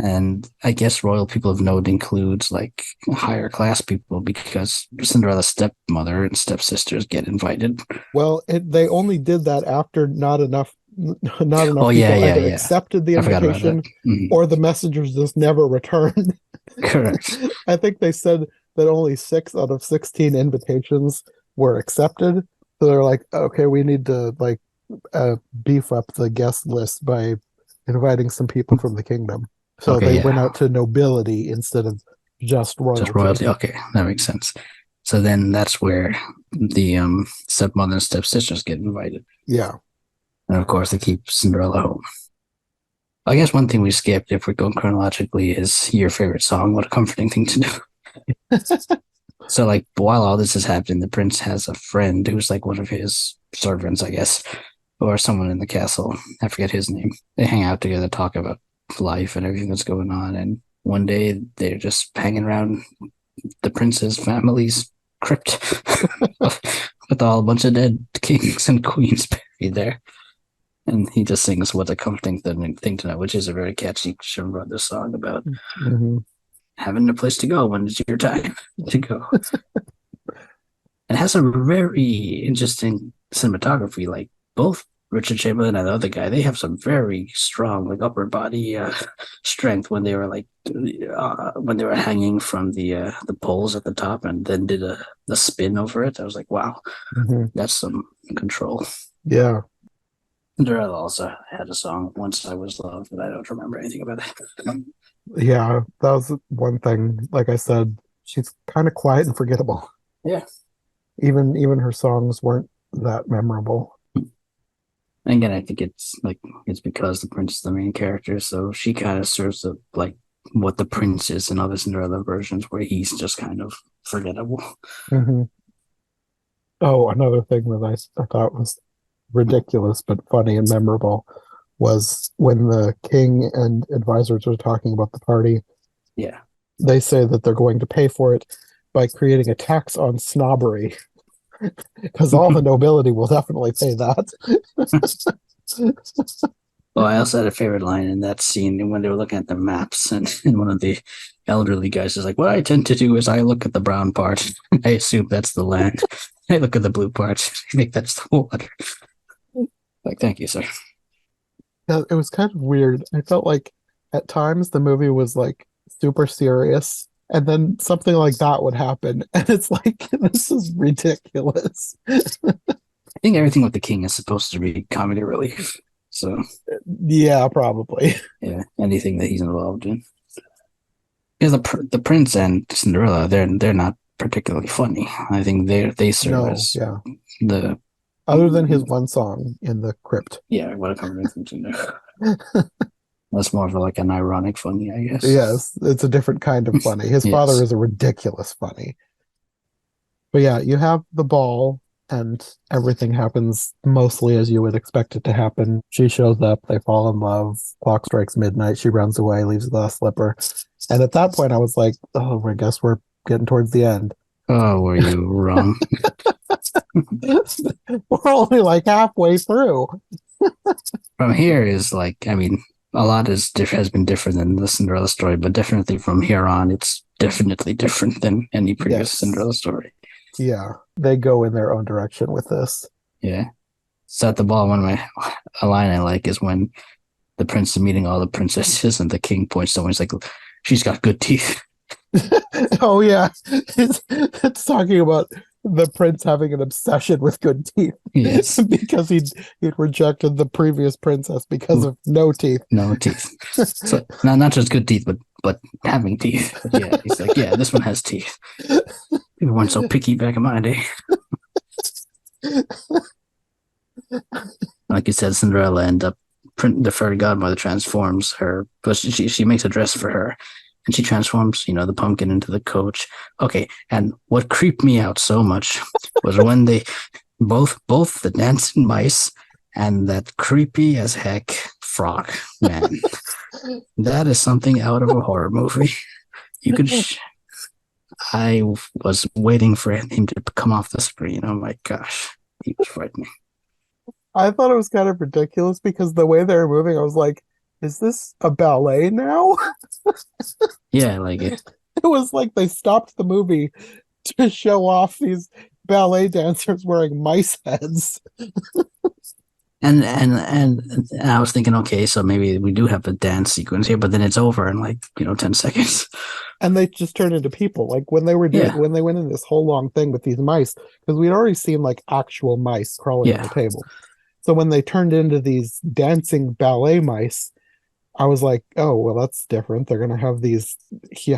And I guess royal people of note includes like higher class people because Cinderella's stepmother and stepsisters get invited. Well, they only did that after not enough people either accepted the invitation or the messengers just never returned. Correct. I think they said that only 6 out of 16 invitations were accepted. So they're like, okay, we need to like beef up the guest list by inviting some people from the kingdom. So they went out to nobility instead of just royalty. Just royalty. Okay, that makes sense. So then that's where the stepmother and stepsisters get invited. Yeah. And of course, they keep Cinderella home. I guess one thing we skipped, if we're going chronologically, is your favorite song. What a comforting thing to do. So, like, while all this is happening, the prince has a friend who's like one of his servants, I guess. or someone in the castle. I forget his name. They hang out together, talk about life and everything that's going on. And one day they're just hanging around the prince's family's crypt with all a bunch of dead kings and queens buried there. And he just sings "What a Comforting Thing to Know," which is a very catchy Sherman Brothers song about having a place to go when it's your time to go. It has a very interesting cinematography. Like both Richard Chamberlain and the other guy, they have some very strong like upper body strength when they were when they were hanging from the poles at the top and then did a spin over it. I was like, wow, that's some control. Yeah. Cinderella also had a song, "Once I Was Loved," but I don't remember anything about that. Yeah, that was one thing. Like I said, she's kind of quiet and forgettable. Yeah. Even her songs weren't that memorable. And again, I think it's because the prince is the main character, so she kind of serves up like what the prince is in other Cinderella versions, where he's just kind of forgettable. Oh, another thing that I thought was ridiculous but funny and memorable was when the king and advisors were talking about the party. Yeah. They say that they're going to pay for it by creating a tax on snobbery, because all the nobility will definitely pay that. Well, I also had a favorite line in that scene when they were looking at the maps, and one of the elderly guys is like, "What I tend to do is I look at the brown part, I assume that's the land. I look at the blue part, I think that's the water." Like, thank you, sir. Yeah, it was kind of weird. I felt like at times the movie was like super serious, and then something like that would happen, and it's like, this is ridiculous. I think everything with the king is supposed to be comedy relief. So yeah, probably. Yeah, anything that he's involved in. Because the prince and Cinderella, they're not particularly funny. I think they serve as the other than his one song in the crypt. Yeah, what a comforting thing to know. That's more of like an ironic funny, I guess. Yes, it's a different kind of funny. His father is a ridiculous funny. But yeah, you have the ball and everything happens mostly as you would expect it to happen. She shows up, they fall in love, clock strikes midnight, she runs away, leaves the last slipper. And at that point I was like, oh, I guess we're getting towards the end. Oh, were you wrong? We're only like halfway through. From here is like, I mean, a lot has been different than the Cinderella story, but definitely from here on, it's definitely different than any previous Cinderella story. Yeah, they go in their own direction with this. Yeah. So at the ball, a line I like is when the prince is meeting all the princesses and the king points to one, he's like, "She's got good teeth." Oh yeah, it's talking about the prince having an obsession with good teeth. Yes, because he'd rejected the previous princess because of no teeth. No teeth. So not just good teeth, but having teeth. Yeah, he's like, yeah, this one has teeth. People weren't so picky back in my day. Like you said, Cinderella the fairy godmother transforms her, but she makes a dress for her. And she transforms, the pumpkin into the coach. Okay, and what creeped me out so much was when they both the dancing mice and that creepy as heck frog man. That is something out of a horror movie. I was waiting for him to come off the screen. Oh my gosh, he was frightening. I thought it was kind of ridiculous because the way they were moving, I was like, is this a ballet now? Yeah, like it. It was like they stopped the movie to show off these ballet dancers wearing mice heads. And I was thinking, okay, so maybe we do have a dance sequence here, but then it's over in 10 seconds. And they just turned into people. Like when they were when they went in this whole long thing with these mice, because we'd already seen like actual mice crawling on the table. So when they turned into these dancing ballet mice, I was like, oh, well, that's different. They're going to have these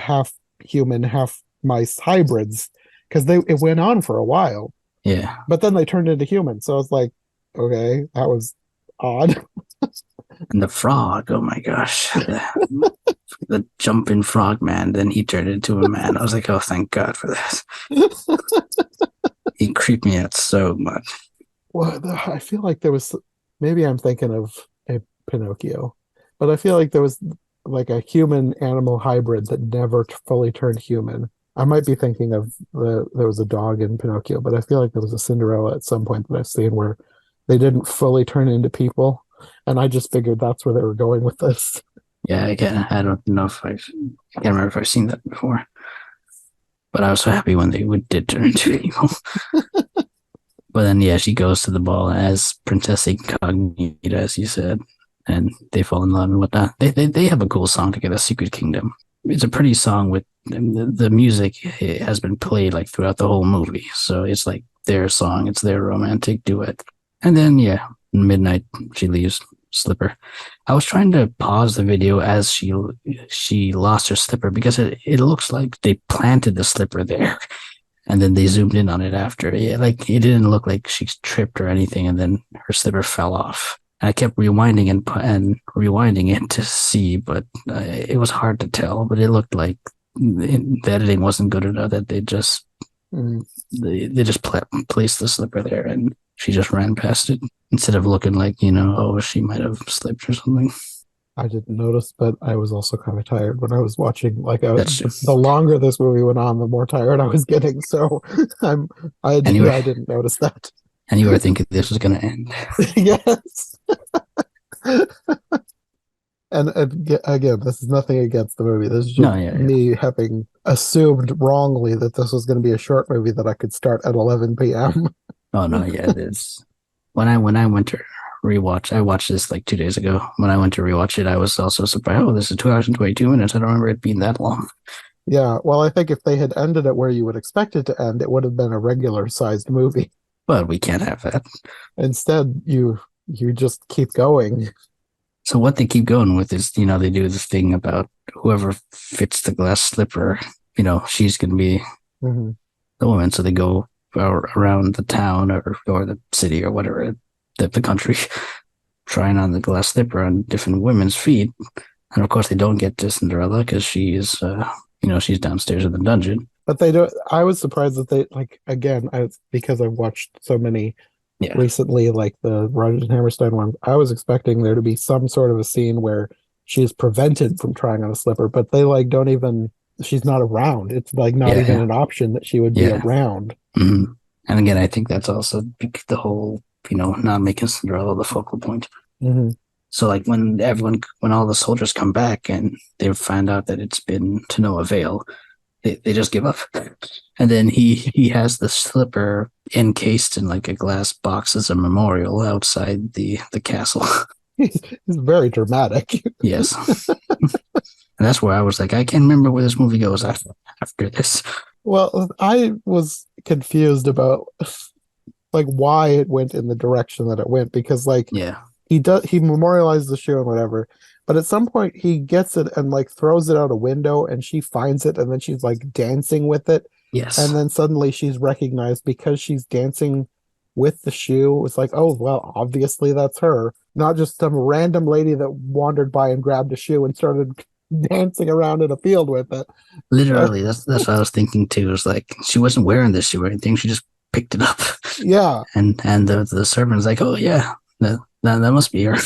half human, half mice hybrids, because it went on for a while. Yeah. But then they turned into humans. So I was like, okay, that was odd. And the frog, oh my gosh. The jumping frog man, then he turned into a man. I was like, oh, thank God for that. He creeped me out so much. Well, I feel like there was maybe I'm thinking of a Pinocchio, but I feel like there was like a human animal hybrid that never fully turned human. I might be thinking of there was a dog in Pinocchio, but I feel like there was a Cinderella at some point that I've seen where they didn't fully turn into people, and I just figured that's where they were going with this. Yeah, again, I don't know if I can't remember if I've seen that before. But I was so happy when did turn into evil. But then, yeah, she goes to the ball as Princess Incognita, as you said, and they fall in love and whatnot. They have a cool song together, Secret Kingdom. It's a pretty song with the music has been played like throughout the whole movie. So it's like their song, it's their romantic duet. And then, yeah, midnight, she leaves slipper. I was trying to pause the video as she lost her slipper because it looks like they planted the slipper there and then they zoomed in on it after. Yeah, like it didn't look like she tripped or anything, and then her slipper fell off. And I kept rewinding and rewinding it to see, but it was hard to tell. But it looked like the editing wasn't good enough that they just Mm. they just placed the slipper there, and she just ran past it instead of looking like oh she might have slipped or something. I didn't notice, but I was also kind of tired when I was watching. Like, That's the longer this movie went on, the more tired I was getting. So anyway. I didn't notice that. And you were thinking this was going to end. Yes. And again, this is nothing against the movie. This is just No, yeah. me having assumed wrongly that this was going to be a short movie that I could start at 11 p.m. Oh no, yeah. This when I went to rewatch, I watched this like 2 days ago. When I went to rewatch it, I was also surprised. Oh, this is 2 hours and 22 minutes. I don't remember it being that long. Yeah, well, I think if they had ended it where you would expect it to end, it would have been a regular sized movie. But we can't have that. Instead, you just keep going. So what they keep going with is, they do this thing about whoever fits the glass slipper, she's going to be Mhm. the woman. So they go around the town or the city or whatever, the country, trying on the glass slipper on different women's feet. And of course, they don't get to Cinderella because she is, she's downstairs in the dungeon. But they don't. I was surprised that they because I've watched so many recently, like the Rodgers Hammerstein one. I was expecting there to be some sort of a scene where she's prevented from trying on a slipper, but they like don't even. She's not around. It's like not even an option that she would be around. Mm-hmm. And again, I think that's also the whole, not making Cinderella the focal point. Mm-hmm. So like when all the soldiers come back and they find out that it's been to no avail, they just give up. And then he has the slipper encased in like a glass box as a memorial outside the castle. He's very dramatic. Yes. And that's where I was like, I can't remember where this movie goes after this. Well, I was confused about like why it went in the direction that it went, because like he memorialized the shoe and whatever, but at some point he gets it and like throws it out a window and she finds it and then she's like dancing with it. Yes. And then suddenly she's recognized because she's dancing with the shoe. It's like, oh, well, obviously that's her, not just some random lady that wandered by and grabbed a shoe and started dancing around in a field with it. Literally, that's what I was thinking too. It was like she wasn't wearing this shoe or anything. She just picked it up. Yeah. And the servant's like, oh yeah, that must be her.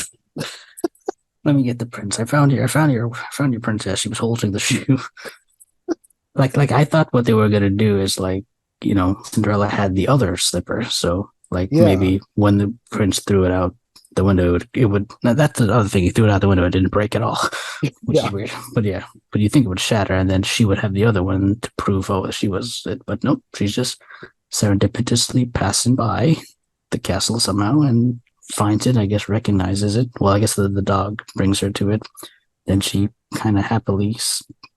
Let me get the prince. I found your princess. She was holding the shoe. like I thought what they were gonna do is like, Cinderella had the other slipper. So like maybe when the prince threw it out the window, it would. That's the other thing. He threw it out the window. It didn't break at all, which is weird. But you think it would shatter, and then she would have the other one to prove, she was it. But nope, she's just serendipitously passing by the castle somehow and finds it. I guess recognizes it. Well, I guess the dog brings her to it. Then she kind of happily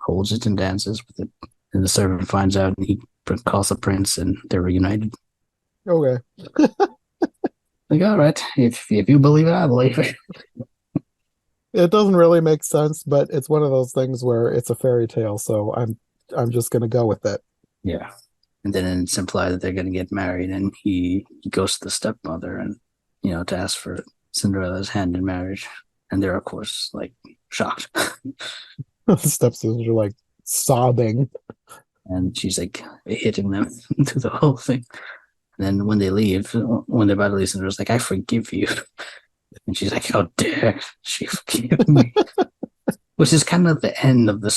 holds it and dances with it. And the servant finds out, and he calls the prince, and they're reunited. Okay. Like, all right, if you believe it, I believe it. It doesn't really make sense, but it's one of those things where it's a fairy tale, so I'm just gonna go with it. Yeah. And then it's implied that they're gonna get married, and he goes to the stepmother and to ask for Cinderella's hand in marriage. And they're of course like shocked. The stepsisters are like sobbing. And she's like hitting them through the whole thing. And then when they leave, when they're about to leave, Cinderella's like, I forgive you. And she's like, "How dare she forgive me?" Which is kind of the end of the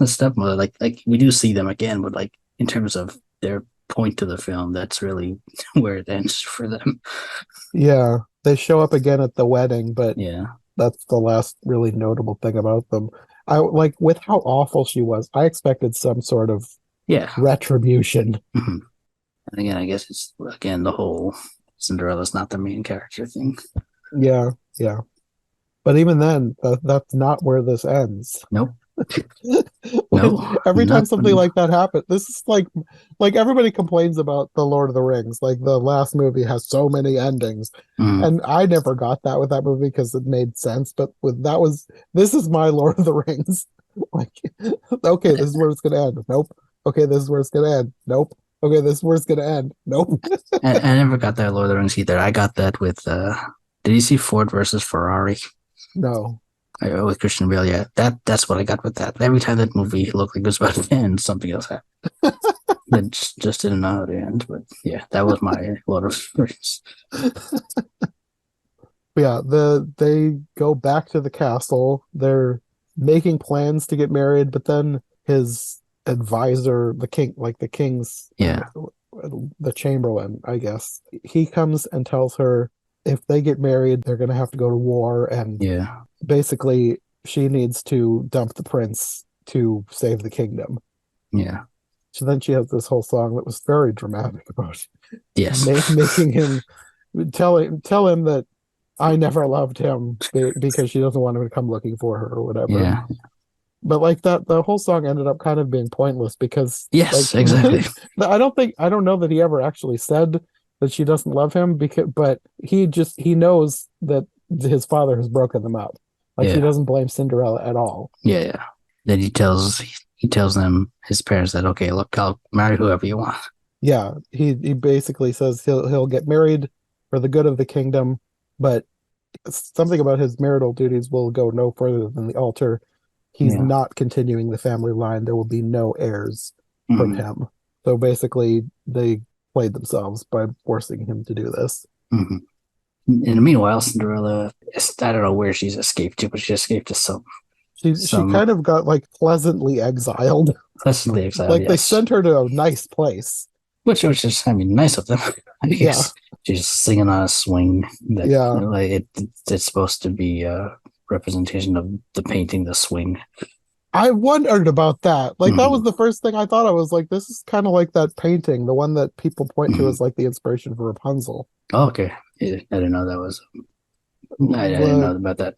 stepmother. Like we do see them again, but like in terms of their point to the film, that's really where it ends for them. Yeah, they show up again at the wedding, but Yeah, that's the last really notable thing about them. I like with how awful she was, I expected some sort of yeah. retribution. Mhm. And again, I guess it's again the whole Cinderella's not the main character thing. Yeah, yeah. But even then, that's not where this ends. Nope, When no, every time something nothing. like that happens, this is like everybody complains about the Lord of the Rings. Like the last movie has so many endings, Mm, and I never got that with that movie because it made sense. But with that was this is my Lord of the Rings. Like, okay, this is where it's gonna end. Nope. Okay, this is where it's gonna end. Nope. Okay, this is where it's gonna end. Nope. I never got that Lord of the Rings either. I got that with. Did you see Ford versus Ferrari? No. With Christian Bale, yeah, that's what I got with that. Every time that movie looked like it was about to end, something else happened. That just didn't know how to end. But yeah, that was my Lord of the Rings. Yeah, they go back to the castle. They're making plans to get married, but then his advisor, the king, like the king's, Yeah, the chamberlain, I guess, he comes and tells her if they get married, they're gonna have to go to war, and yeah, basically she needs to dump the prince to save the kingdom. yeah, So then she has this whole song that was very dramatic about yes, making him tell him that I never loved him because she doesn't want him to come looking for her or whatever. yeah, But like that, the whole song ended up kind of being pointless because like yes, exactly. I don't know that he ever actually said that she doesn't love him because, but he knows that his father has broken them up. Like he Yeah, doesn't blame Cinderella at all. yeah, yeah. Then he tells them his parents that okay, look, I'll marry whoever you want. Yeah, he basically says he'll get married for the good of the kingdom, but something about his marital duties will go no further than the altar. He's Yeah. not continuing the family line. There will be no heirs from Mm-hmm. him. So basically, they played themselves by forcing him to do this. Mm-hmm. In the meanwhile, Cinderella, I don't know where she's escaped to, but she escaped to She some kind of got like pleasantly exiled. pleasantly exiled. Like they Yes, sent her to a nice place. which is I mean nice of them. I Yeah, guess she's singing on a swing that yeah. like it's supposed to be a representation of the painting, the swing. I wondered about that. Like that was Mm-hmm. the first thing I thought. I was like, this is kind of like that painting, the one that people point to Mm-hmm. as like the inspiration for Rapunzel. Oh, okay, yeah, I didn't know that was. I didn't The know about that.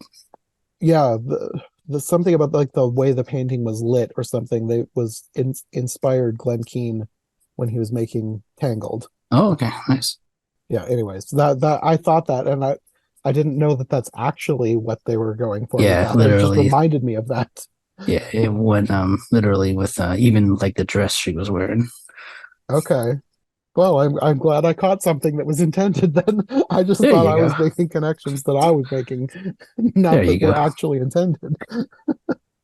yeah, the something about like the way the painting was lit or something. They was inspired Glenn Keane when he was making Tangled. Oh, okay, nice. Yeah. Anyways, that I thought that, and I didn't know that that's actually what they were going for with Yeah, that. It just literally. reminded me of that. Yeah, it went literally with even like the dress she was wearing. Okay. Well, I'm glad I caught something that was intended then. I just There thought you I go. was making connections that I was making, There not you that were go. actually intended.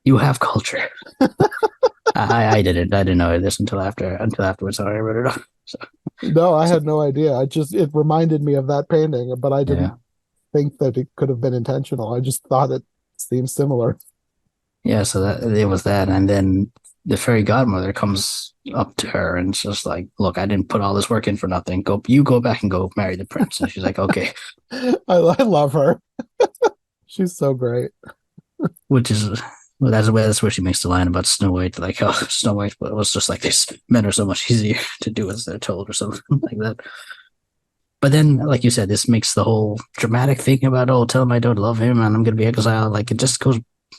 You have culture. I didn't. I didn't know this until afterwards. So I read it off. So, No, I so had no idea. I just it reminded me of that painting, but I didn't yeah, think that it could have been intentional. I just thought it seemed similar. yeah. So that it was that, and then the fairy godmother comes up to her and it's just like, "Look, I didn't put all this work in for nothing. You go back and go marry the prince." And she's like, "Okay," I love her. She's so great. which is well, that's where she makes the line about Snow White, like, "Oh, Snow White, but it was just like this. Men are so much easier to do as they're told, or something like that." But then, like you said, this makes the whole dramatic thing about, oh, tell him I don't love him and I'm going to be exiled. Like it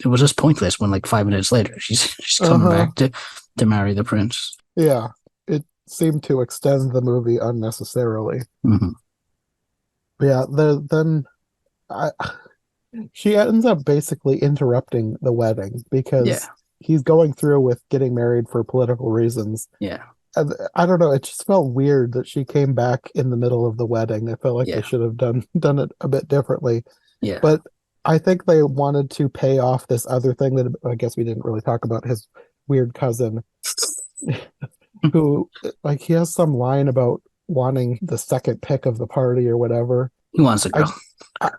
was just pointless when like 5 minutes later, she's coming Uh-huh. back to marry the prince. Yeah. It seemed to extend the movie unnecessarily. Mm-hmm. Yeah, then I she ends up basically interrupting the wedding Yeah. because he's going through with getting married for political reasons. Yeah. And I don't know, it just felt weird that she came back in the middle of the wedding. I felt like they Yeah. should have done it a bit differently. Yeah. But I think they wanted to pay off this other thing that I guess we didn't really talk about, his weird cousin, who like he has some line about wanting the second pick of the party or whatever. He wants a I girl.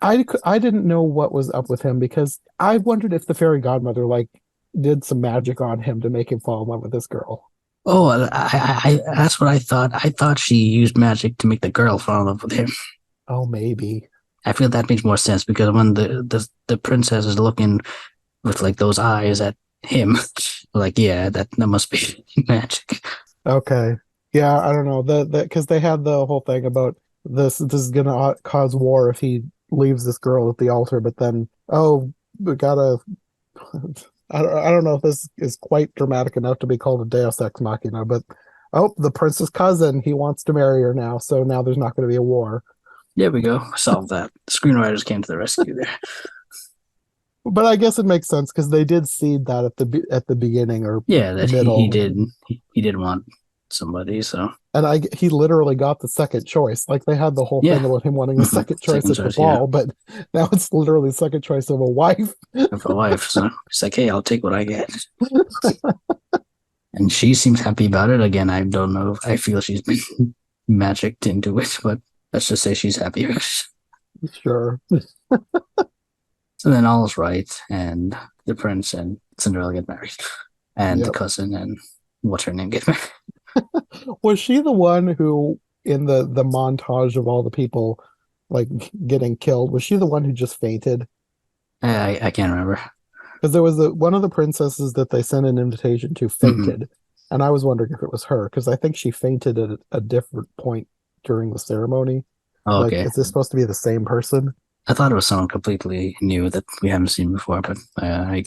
I didn't know what was up with him because I wondered if the fairy godmother like did some magic on him to make him fall in love with this girl. Oh, that's what I thought. I thought she used magic to make the girl fall in love with him. Oh, maybe. I feel that makes more sense because when the princess is looking with like those eyes at him, like yeah, that must be magic. Okay. Yeah, I don't know. The because they had the whole thing about this is gonna cause war if he leaves this girl at the altar, but then we gotta I don't know if this is quite dramatic enough to be called a Deus Ex Machina, but the prince's cousin, he wants to marry her now, so now there's not gonna be a war. There we go. Solve that. The screenwriters came to the rescue there. But I guess it makes sense because they did seed that at the beginning or Yeah, that he middle. did. He did want somebody. So And he literally got the second choice. Like they had the whole thing yeah, about him wanting the second choice second at the choice. Yeah, ball, but now it's literally the second choice of a wife. of a wife. So he's like, hey, I'll take what I get. And she seems happy about it. Again, I don't know. I feel she's been magicked into it, but let's just say she's happy. Sure. So then all is right, and the prince and Cinderella get married, and the Yep. cousin and what's her name get married. Was she the one who, in the montage of all the people like getting killed, was she the one who just fainted? I can't remember. Because there was one of the princesses that they sent an invitation to fainted, and I was wondering if it was her because I think she fainted at a different point during the ceremony. Oh, Like, okay. is this supposed to be the same person? I thought it was someone completely new that we haven't seen before, but I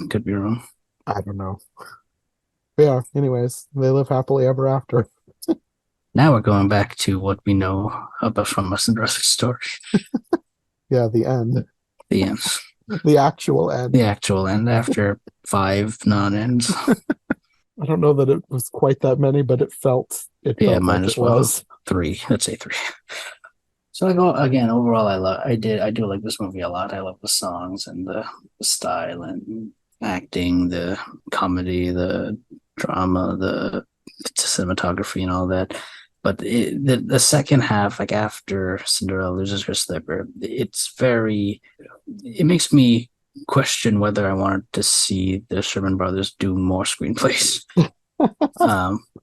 could be wrong. I don't know. Yeah, anyways, they live happily ever after. Now we're going back to what we know about from a Cinderella story. Yeah, the end. The end. The actual end. The actual end after 5 non-ends. I don't know that it was quite that many, but it felt Yeah, like mine it as well. was. 3. Let's say 3. So I go again. Overall, I do like this movie a lot. I love the songs and the style and acting, the comedy, the drama, the cinematography, and all that. But the second half, like after Cinderella loses her slipper, it makes me question whether I wanted to see the Sherman Brothers do more screenplays.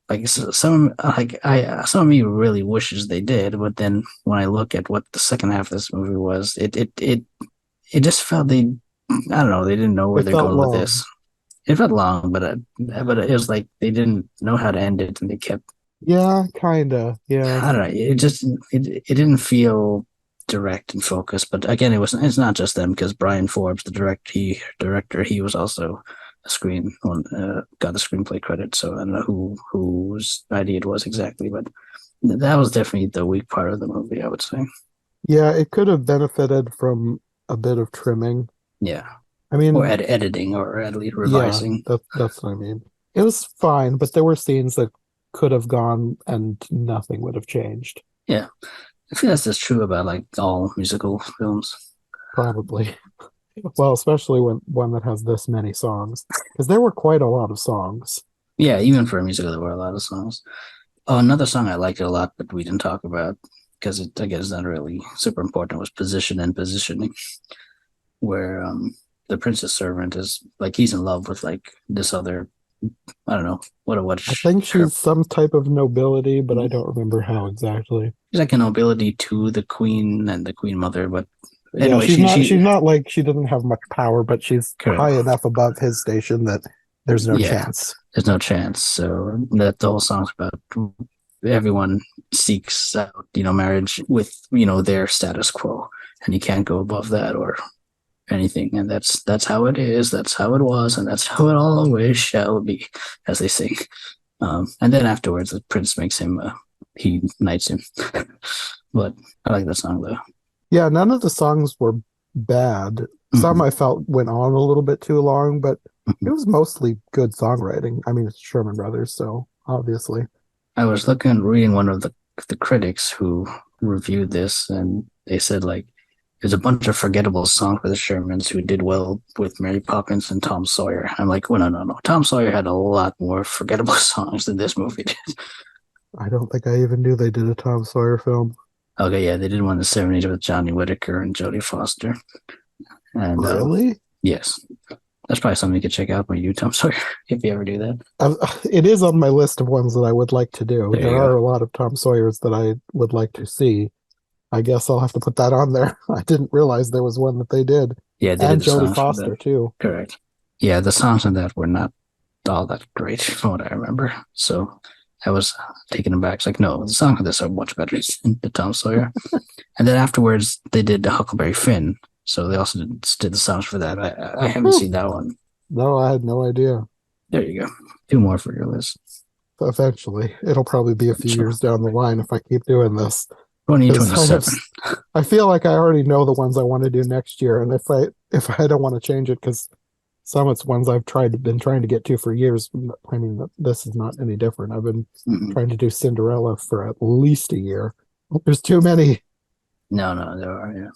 Like some of me really wishes they did, but then when I look at what the second half of this movie was, it just felt I don't know, they didn't know where It they're felt going with long. this. It felt long, but it was like they didn't know how to end it, and they kept. Yeah, kinda. Yeah. I don't know. It didn't feel direct and focused. But again, it's not just them because Brian Forbes, the director, he was also got the screenplay credit. So I don't know whose idea it was exactly, but that was definitely the weak part of the movie, I would say. Yeah, it could have benefited from a bit of trimming. Yeah, I or mean, editing, or at least yeah, revising. that's what I mean. It was fine, but there were scenes that could have gone and nothing would have changed, Yeah, I feel that's just true about like all musical films. probably. Well, especially when one that has this many songs, because there were quite a lot of songs. Yeah, even for a musical, there were a lot of songs. Oh, another song I liked a lot, but we didn't talk about because I guess not really super important, was Position and Positioning, where the prince's servant is like he's in love with like this other, I don't know what I think her, she's some type of nobility, but I don't remember how exactly. she's like a nobility to the queen and the queen mother, but Yeah, anyway, she's not like she doesn't have much power, but she's correct. high enough above his station that there's no Yeah, chance. there's no chance. So that the whole song's about everyone seeks out, marriage with, their status quo, and you can't go above that or anything. And that's how it is. That's how it was, and that's how it always shall be, as they sing. And then afterwards, the prince makes him, he knights him. But I like that song though. Yeah, none of the songs were bad. Some I felt went on a little bit too long, but it was mostly good songwriting. I mean, it's Sherman Brothers, so obviously. I was reading one of the critics who reviewed this, and they said like there's a bunch of forgettable songs for the Shermans who did well with Mary Poppins and Tom Sawyer. I'm like, well, no. Tom Sawyer had a lot more forgettable songs than this movie did. I don't think I even knew they did a Tom Sawyer film. Okay, yeah, they did one in the 70s with Johnny Whitaker and Jodie Foster. And Really? yes, that's probably something you could check out on YouTube, Tom Sawyer, if you ever do that. It is on my list of ones that I would like to do. There There you are go. a lot of Tom Sawyers that I would like to see. I guess I'll have to put that on there. I didn't realize there was one that they did. Yeah, they did And the Jodie songs for that. Foster, too. Correct. Yeah, the songs on that were not all that great from what I remember. So I was taken aback. It's like, no, the songs of this are much better than the Tom Sawyer. And then afterwards, they did the Huckleberry Finn. So they also did the songs for that. I haven't seen that one. No, I had no idea. There you go. Two more for your list. Eventually, it'll probably be a few So, years down the line if I keep doing this. Because 2027. I feel like I already know the ones I want to do next year, and if I don't want to change it, because some it's ones I've been trying to get to for years. I mean, this is not any different. I've been Mm-mm. trying to do Cinderella for at least a year. There's too many. No, there are. Yeah.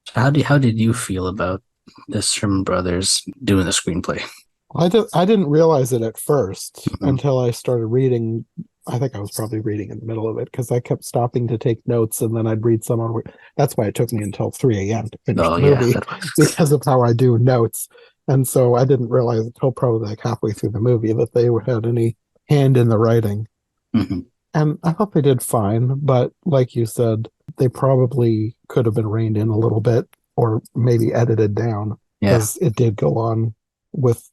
So how did you feel about this Sherman Brothers doing the screenplay? I didn't realize it at first Mm-hmm. until I started reading. I think I was probably reading in the middle of it because I kept stopping to take notes and then I'd read some on. That's why it took me until 3 a.m. to finish Oh the yeah, movie that was. because of how I do notes. And so I didn't realize until probably like halfway through the movie that they had any hand in the writing. Mm-hmm. And I thought they did fine, but like you said, they probably could have been reined in a little bit or maybe edited down Yeah, because it did go on with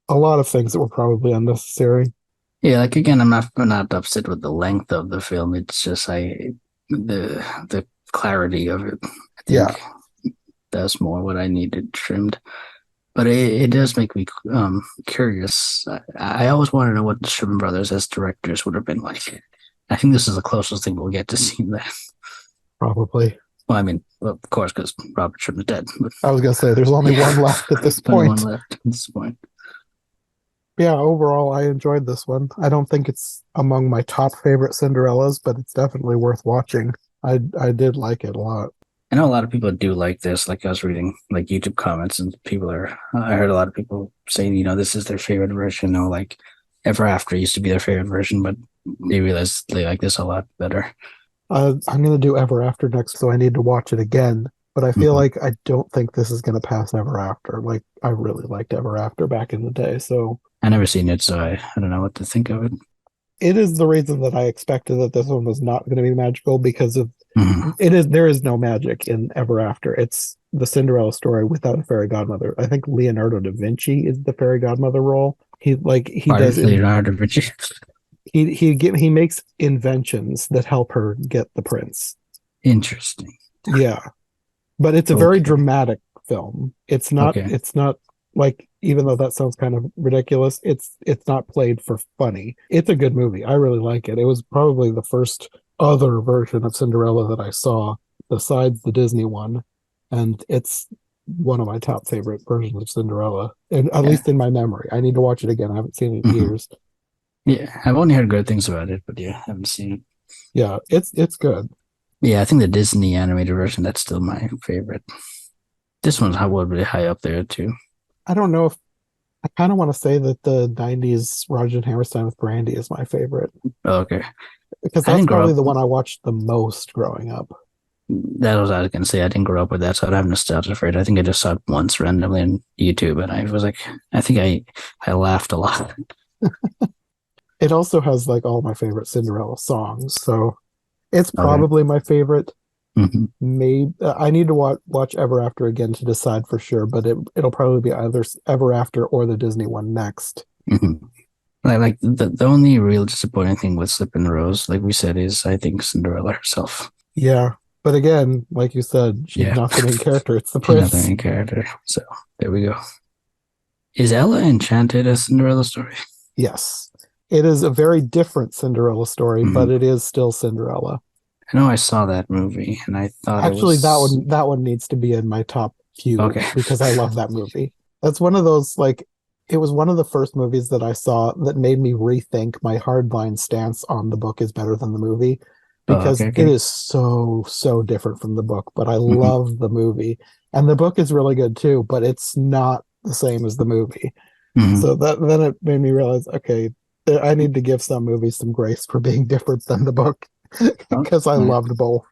a lot of things that were probably unnecessary. yeah. Like again, I'm not upset with the length of the film. It's just the clarity of it. I Yeah, think that's more what I needed trimmed. But it does make me curious. I always want to know what the Sherman Brothers as directors would have been like. I think this is the closest thing we'll get to seeing that. probably. Well, I mean, well, of course, because Robert Sherman's dead. But I was gonna say there's only yeah, one left at this only one point. left at this point. Yeah, overall I enjoyed this one. I don't think it's among my top favorite Cinderellas, but it's definitely worth watching. I did like it a lot. I know a lot of people do like this. Like I was reading like YouTube comments, and people are. I heard a lot of people saying, this is their favorite version. Or like Ever After used to be their favorite version, but they realized they like this a lot better. I'm gonna do Ever After next, so I need to watch it again. But I feel Mm-hmm. like I don't think this is gonna pass Ever After. Like I really liked Ever After back in the day, so I never seen it, so I don't know what to think of it. it is the reason that I expected that this one was not going to be magical because of Mm-hmm. there is no magic in Ever After. It's the Cinderella story without a fairy godmother. I think Leonardo da Vinci is the fairy godmother role. He Pardon, does in Leonardo da Vinci. he makes inventions that help her get the prince. Interesting. Yeah, but it's a very Okay. dramatic film. Okay. It's not like, even though that sounds kind of ridiculous, it's not played for funny. It's a good movie. I really like it. It was probably the first other version of Cinderella that I saw besides the Disney one, and it's one of my top favorite versions of Cinderella, and at Yeah. least in my memory. I need to watch it again. I haven't seen it in Mm-hmm. years. Yeah. I've only heard good things about it, but yeah, I haven't seen it. Yeah, it's good. Yeah, I think the Disney animated version, that's still my favorite. This one's really high up there too. I don't know if I kind of want to say that the 90s Rodgers Hammerstein with Brandy is my favorite Oh, okay. because I that's didn't grow probably up. the one I watched the most growing up. That was what I was gonna say. I didn't grow up with that, so I don't have nostalgia for it. I think I just saw it once randomly on YouTube, and I was like, I think I laughed a lot. It also has like all my favorite Cinderella songs, so it's Okay. probably my favorite. Mm-hmm. Maybe I need to watch Ever After again to decide for sure, but it'll probably be either Ever After or the Disney one next. Mm-hmm. Like the only real disappointing thing with Slip and Rose, like we said, is I think Cinderella herself. Yeah, but again, like you said, she's Yeah, not the main character; it's the she's not the prince. main character. So there we go. Is Ella Enchanted a Cinderella story? Yes, it is a very different Cinderella story, but Mm-hmm. it is still Cinderella. I know I saw that movie, and I thought it Actually, was that one needs to be in my top few okay. because I love that movie. That's one of those, like, it was one of the first movies that I saw that made me rethink my hardline stance on the book is better than the movie Oh, because okay, it okay. is so different from the book, but I Mm-hmm. love the movie. And the book is really good too, but it's not the same as the movie. Mm-hmm. So that then it made me realize, okay, I need to give some movies some grace for being different than the book Oh, because I all right. loved both.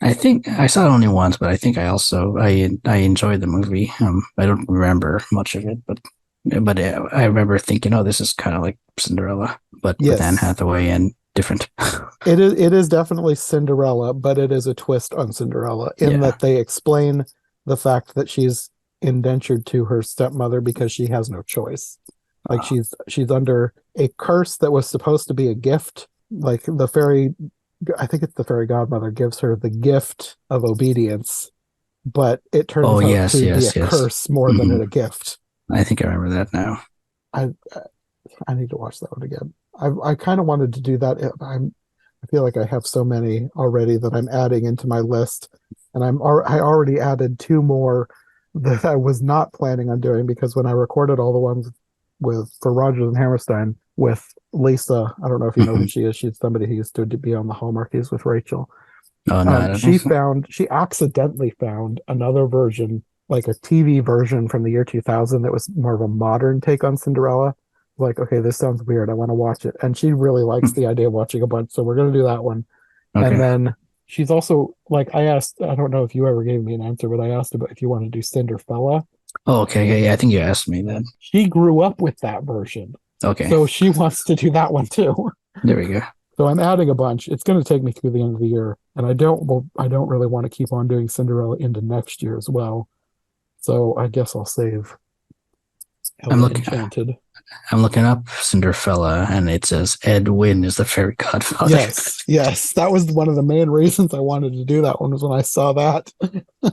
I think I saw it only once, but I think I enjoyed the movie. I don't remember much of it, but I remember thinking, oh, this is kind of like Cinderella, but with Anne Yes. Hathaway and different. It is definitely Cinderella, but it is a twist on Cinderella in Yeah. that they explain the fact that she's indentured to her stepmother because she has no choice. Like Uh, she's under a curse that was supposed to be a gift. Like the fairy, I think it's the fairy godmother gives her the gift of obedience, but it oh turns out yes, to be a yes, yes. curse more than Hmm. a gift. I think I remember that now. I I need to watch that one again. I kind of wanted to do that. I feel like I have so many already that I'm adding into my list, and I already added two more that I was not planning on doing because when I recorded all the ones with for Rodgers and Hammerstein with Lisa, I don't know if you know who Hmm. she is. She's somebody who used to be on the Hallmarkies with Rachel. Oh no, I don't know. She accidentally found another version, like a TV version from the year 2000 that was more of a modern take on Cinderella. Like, okay, this sounds weird. I want to watch it. And she really likes the idea of watching a bunch. So we're going to do that one. And Okay. then she's also like, I asked, I don't know if you ever gave me an answer, but I asked about if you want to do Cinderfella. Oh, okay. Yeah, yeah, I think you asked me that. She grew up with that version. Okay. So she wants to do that one too. There we go. So I'm adding a bunch. It's going to take me through the end of the year, and I don't really want to keep on doing Cinderella into next year as well. So I guess I'll save I'm Ella looking. Enchanted. I'm looking up Cinderella, and it says Ed Wynn is the fairy godfather. Yes, yes, that was one of the main reasons I wanted to do that one was when I saw that.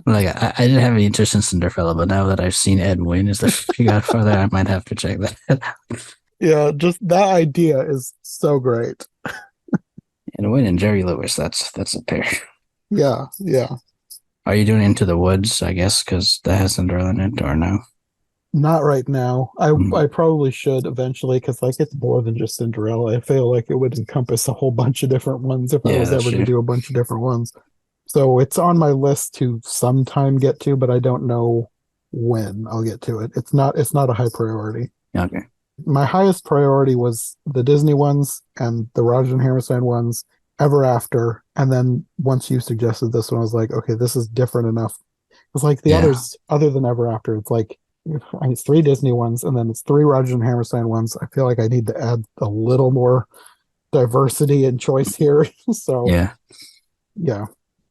Like I didn't have any interest in Cinderella, but now that I've seen Ed Wynn as the fairy godfather, I might have to check that. Yeah, just that idea is so great. Ed Wynn and Jerry Lewis. That's a pair. Yeah, yeah. Are you doing Into the Woods? I guess because that has Cinderella in it, or no? Not right now. Mm. I probably should eventually because like it's more than just Cinderella. I feel like it would encompass a whole bunch of different ones if I Yeah, was that's ever to true. do a bunch of different ones. So it's on my list to sometime get to, but I don't know when I'll get to it. It's not a high priority. Okay. My highest priority was the Disney ones and the Rodgers and Hammerstein ones, Ever After, and then once you suggested this one, I was like, okay, this is different enough. It's like the Yeah. others, other than Ever After, it's like it's three Disney ones and then it's three Rodgers and Hammerstein ones. I feel like I need to add a little more diversity and choice here. So Yeah. yeah.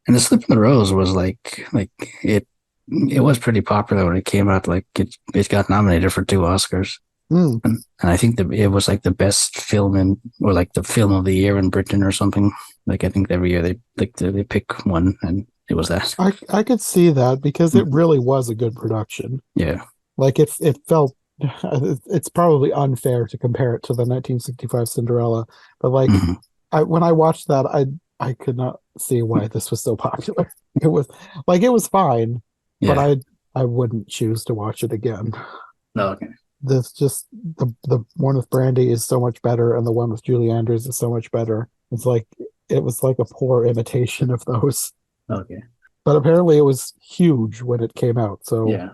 And the Slip in the Rose was like it. It was pretty popular when it came out. Like it got nominated for two Oscars. Mm. And I think that it was like the best film in, or like the film of the year in Britain or something. Like I think every year they pick one, and it was that. I could see that because it Mhm. really was a good production. Yeah. Like it felt it's probably unfair to compare it to the 1965 Cinderella, but like Hmm. when I watched that I could not see why this was so popular. It was like it was fine, but Yeah. I wouldn't choose to watch it again. No. Okay. This just the one with Brandy is so much better and the one with Julie Andrews is so much better. It's like it was like a poor imitation of those. Okay. But apparently it was huge when it came out. So Yeah.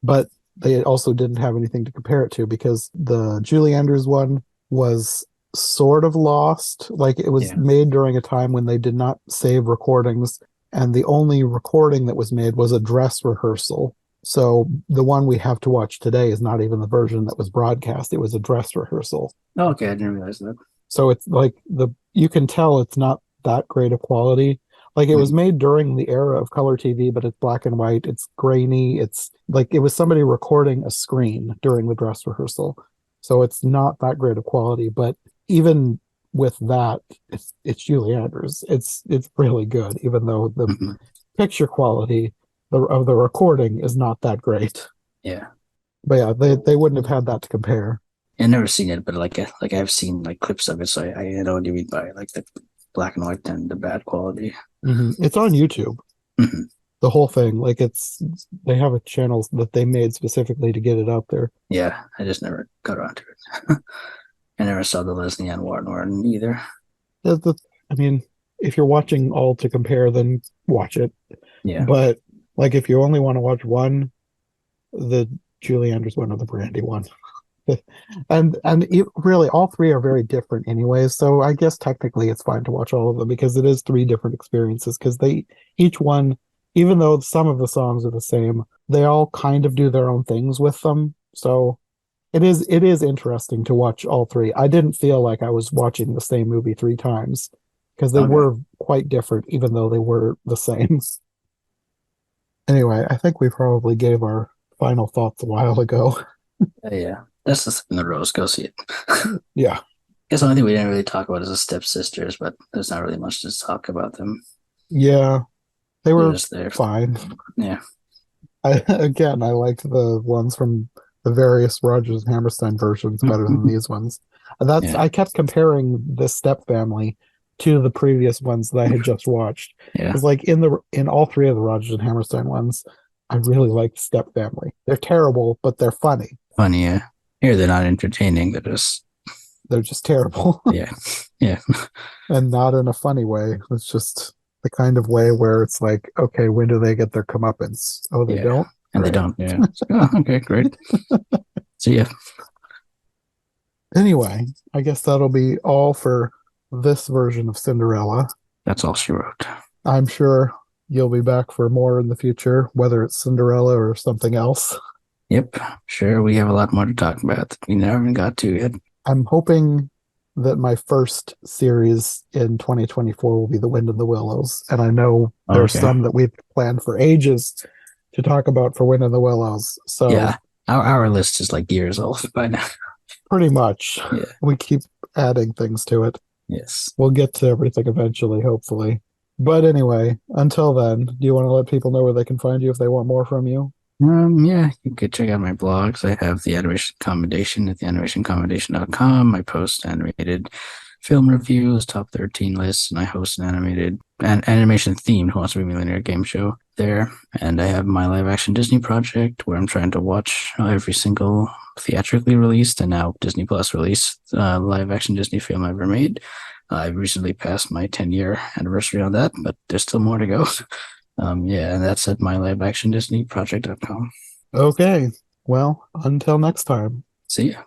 but they also didn't have anything to compare it to because the Julie Andrews one was sort of lost. Like it was Yeah. made during a time when they did not save recordings, and the only recording that was made was a dress rehearsal. So the one we have to watch today is not even the version that was broadcast. It was a dress rehearsal. Oh, okay. I didn't realize that. So it's like the you can tell it's not that great of quality. Like it was Mhm. made during the era of color TV, but it's black and white. It's grainy. It's like it was somebody recording a screen during the dress rehearsal. So it's not that great of quality. But even with that, it's Julie Andrews. It's really good, even though the Mhm. picture quality of the recording is not that great. Yeah. But yeah, they wouldn't have had that to compare. I've never seen it, but like I've seen like clips of it, so I know what you mean by like the black and white and the bad quality. It's on YouTube. Mhm. The whole thing. Like they have a channel that they made specifically to get it out there. Yeah, I just never got around to it. I never saw the Leslie Ann Warren one either. I mean, if you're watching all to compare, then watch it. Yeah. But like if you only want to watch one, the Julie Andrews one or the Brandy one. Really, all three are very different anyways. So I guess technically it's fine to watch all of them because it is three different experiences. Because each one, even though some of the songs are the same, they all kind of do their own things with them. So it is interesting to watch all three. I didn't feel like I was watching the same movie three times because they Okay. were quite different, even though they were the same. Anyway, I think we probably gave our final thoughts a while ago. Yeah. That's the thing, the Rose. Go see it. Yeah. Guess the only thing we didn't really talk about is the stepsisters, but there's not really much to talk about them. Yeah. They They're were just there. fine. Yeah. I liked the ones from the various Rodgers Hammerstein versions better than these ones. Yeah. I kept comparing the Step Family to the previous ones that I had just watched. Yeah. Because like in all three of the Rodgers and Hammerstein ones, I really liked Step Family. They're terrible, but they're funny. Funny, yeah. Here they're not entertaining. They're just terrible. Yeah. Yeah. And not in a funny way. It's just the kind of way where it's like, okay, when do they get their comeuppance? Oh, they Yeah. don't? And they Great. don't. Yeah. It's like, oh, okay, great. See ya. Anyway, I guess that'll be all for this version of Cinderella. That's all she wrote. I'm sure you'll be back for more in the future, whether it's Cinderella or something else. Yep. Sure. We have a lot more to talk about that we never even got to yet. I'm hoping that my first series in 2024 will be The Wind in the Willows. And I know there's Okay. some that we've planned for ages to talk about for Wind in the Willows. So Yeah. Our list is like years old by now. pretty much Yeah. we keep adding things to it. Yes. We'll get to everything eventually, hopefully. But anyway, until then, do you want to let people know where they can find you if they want more from you? Yeah, you could check out my blogs. I have the Animation Accommodation at theanimationaccommodation.com. I post animated film reviews, top 13 lists, and I host an animation themed Who Wants to Be a Millionaire game show there. And I have my live action Disney project where I'm trying to watch every single theatrically released and now Disney Plus released live action Disney film ever made. I recently passed my 10-year anniversary on that, but there's still more to go. Yeah, and that's at myliveactiondisneyproject.com. Okay. Well, until next time. See ya.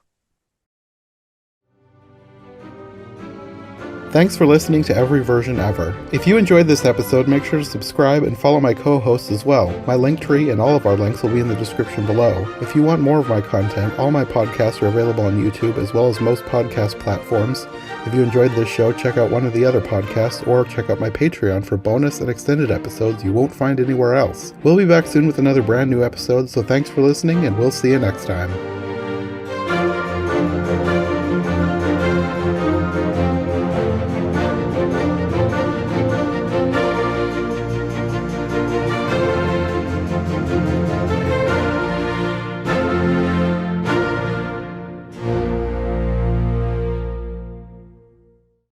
Thanks for listening to Every Version Ever. If you enjoyed this episode, make sure to subscribe and follow my co-hosts as well. My link tree and all of our links will be in the description below. If you want more of my content, all my podcasts are available on YouTube as well as most podcast platforms. If you enjoyed this show, check out one of the other podcasts or check out my Patreon for bonus and extended episodes you won't find anywhere else. We'll be back soon with another brand new episode, so thanks for listening and we'll see you next time.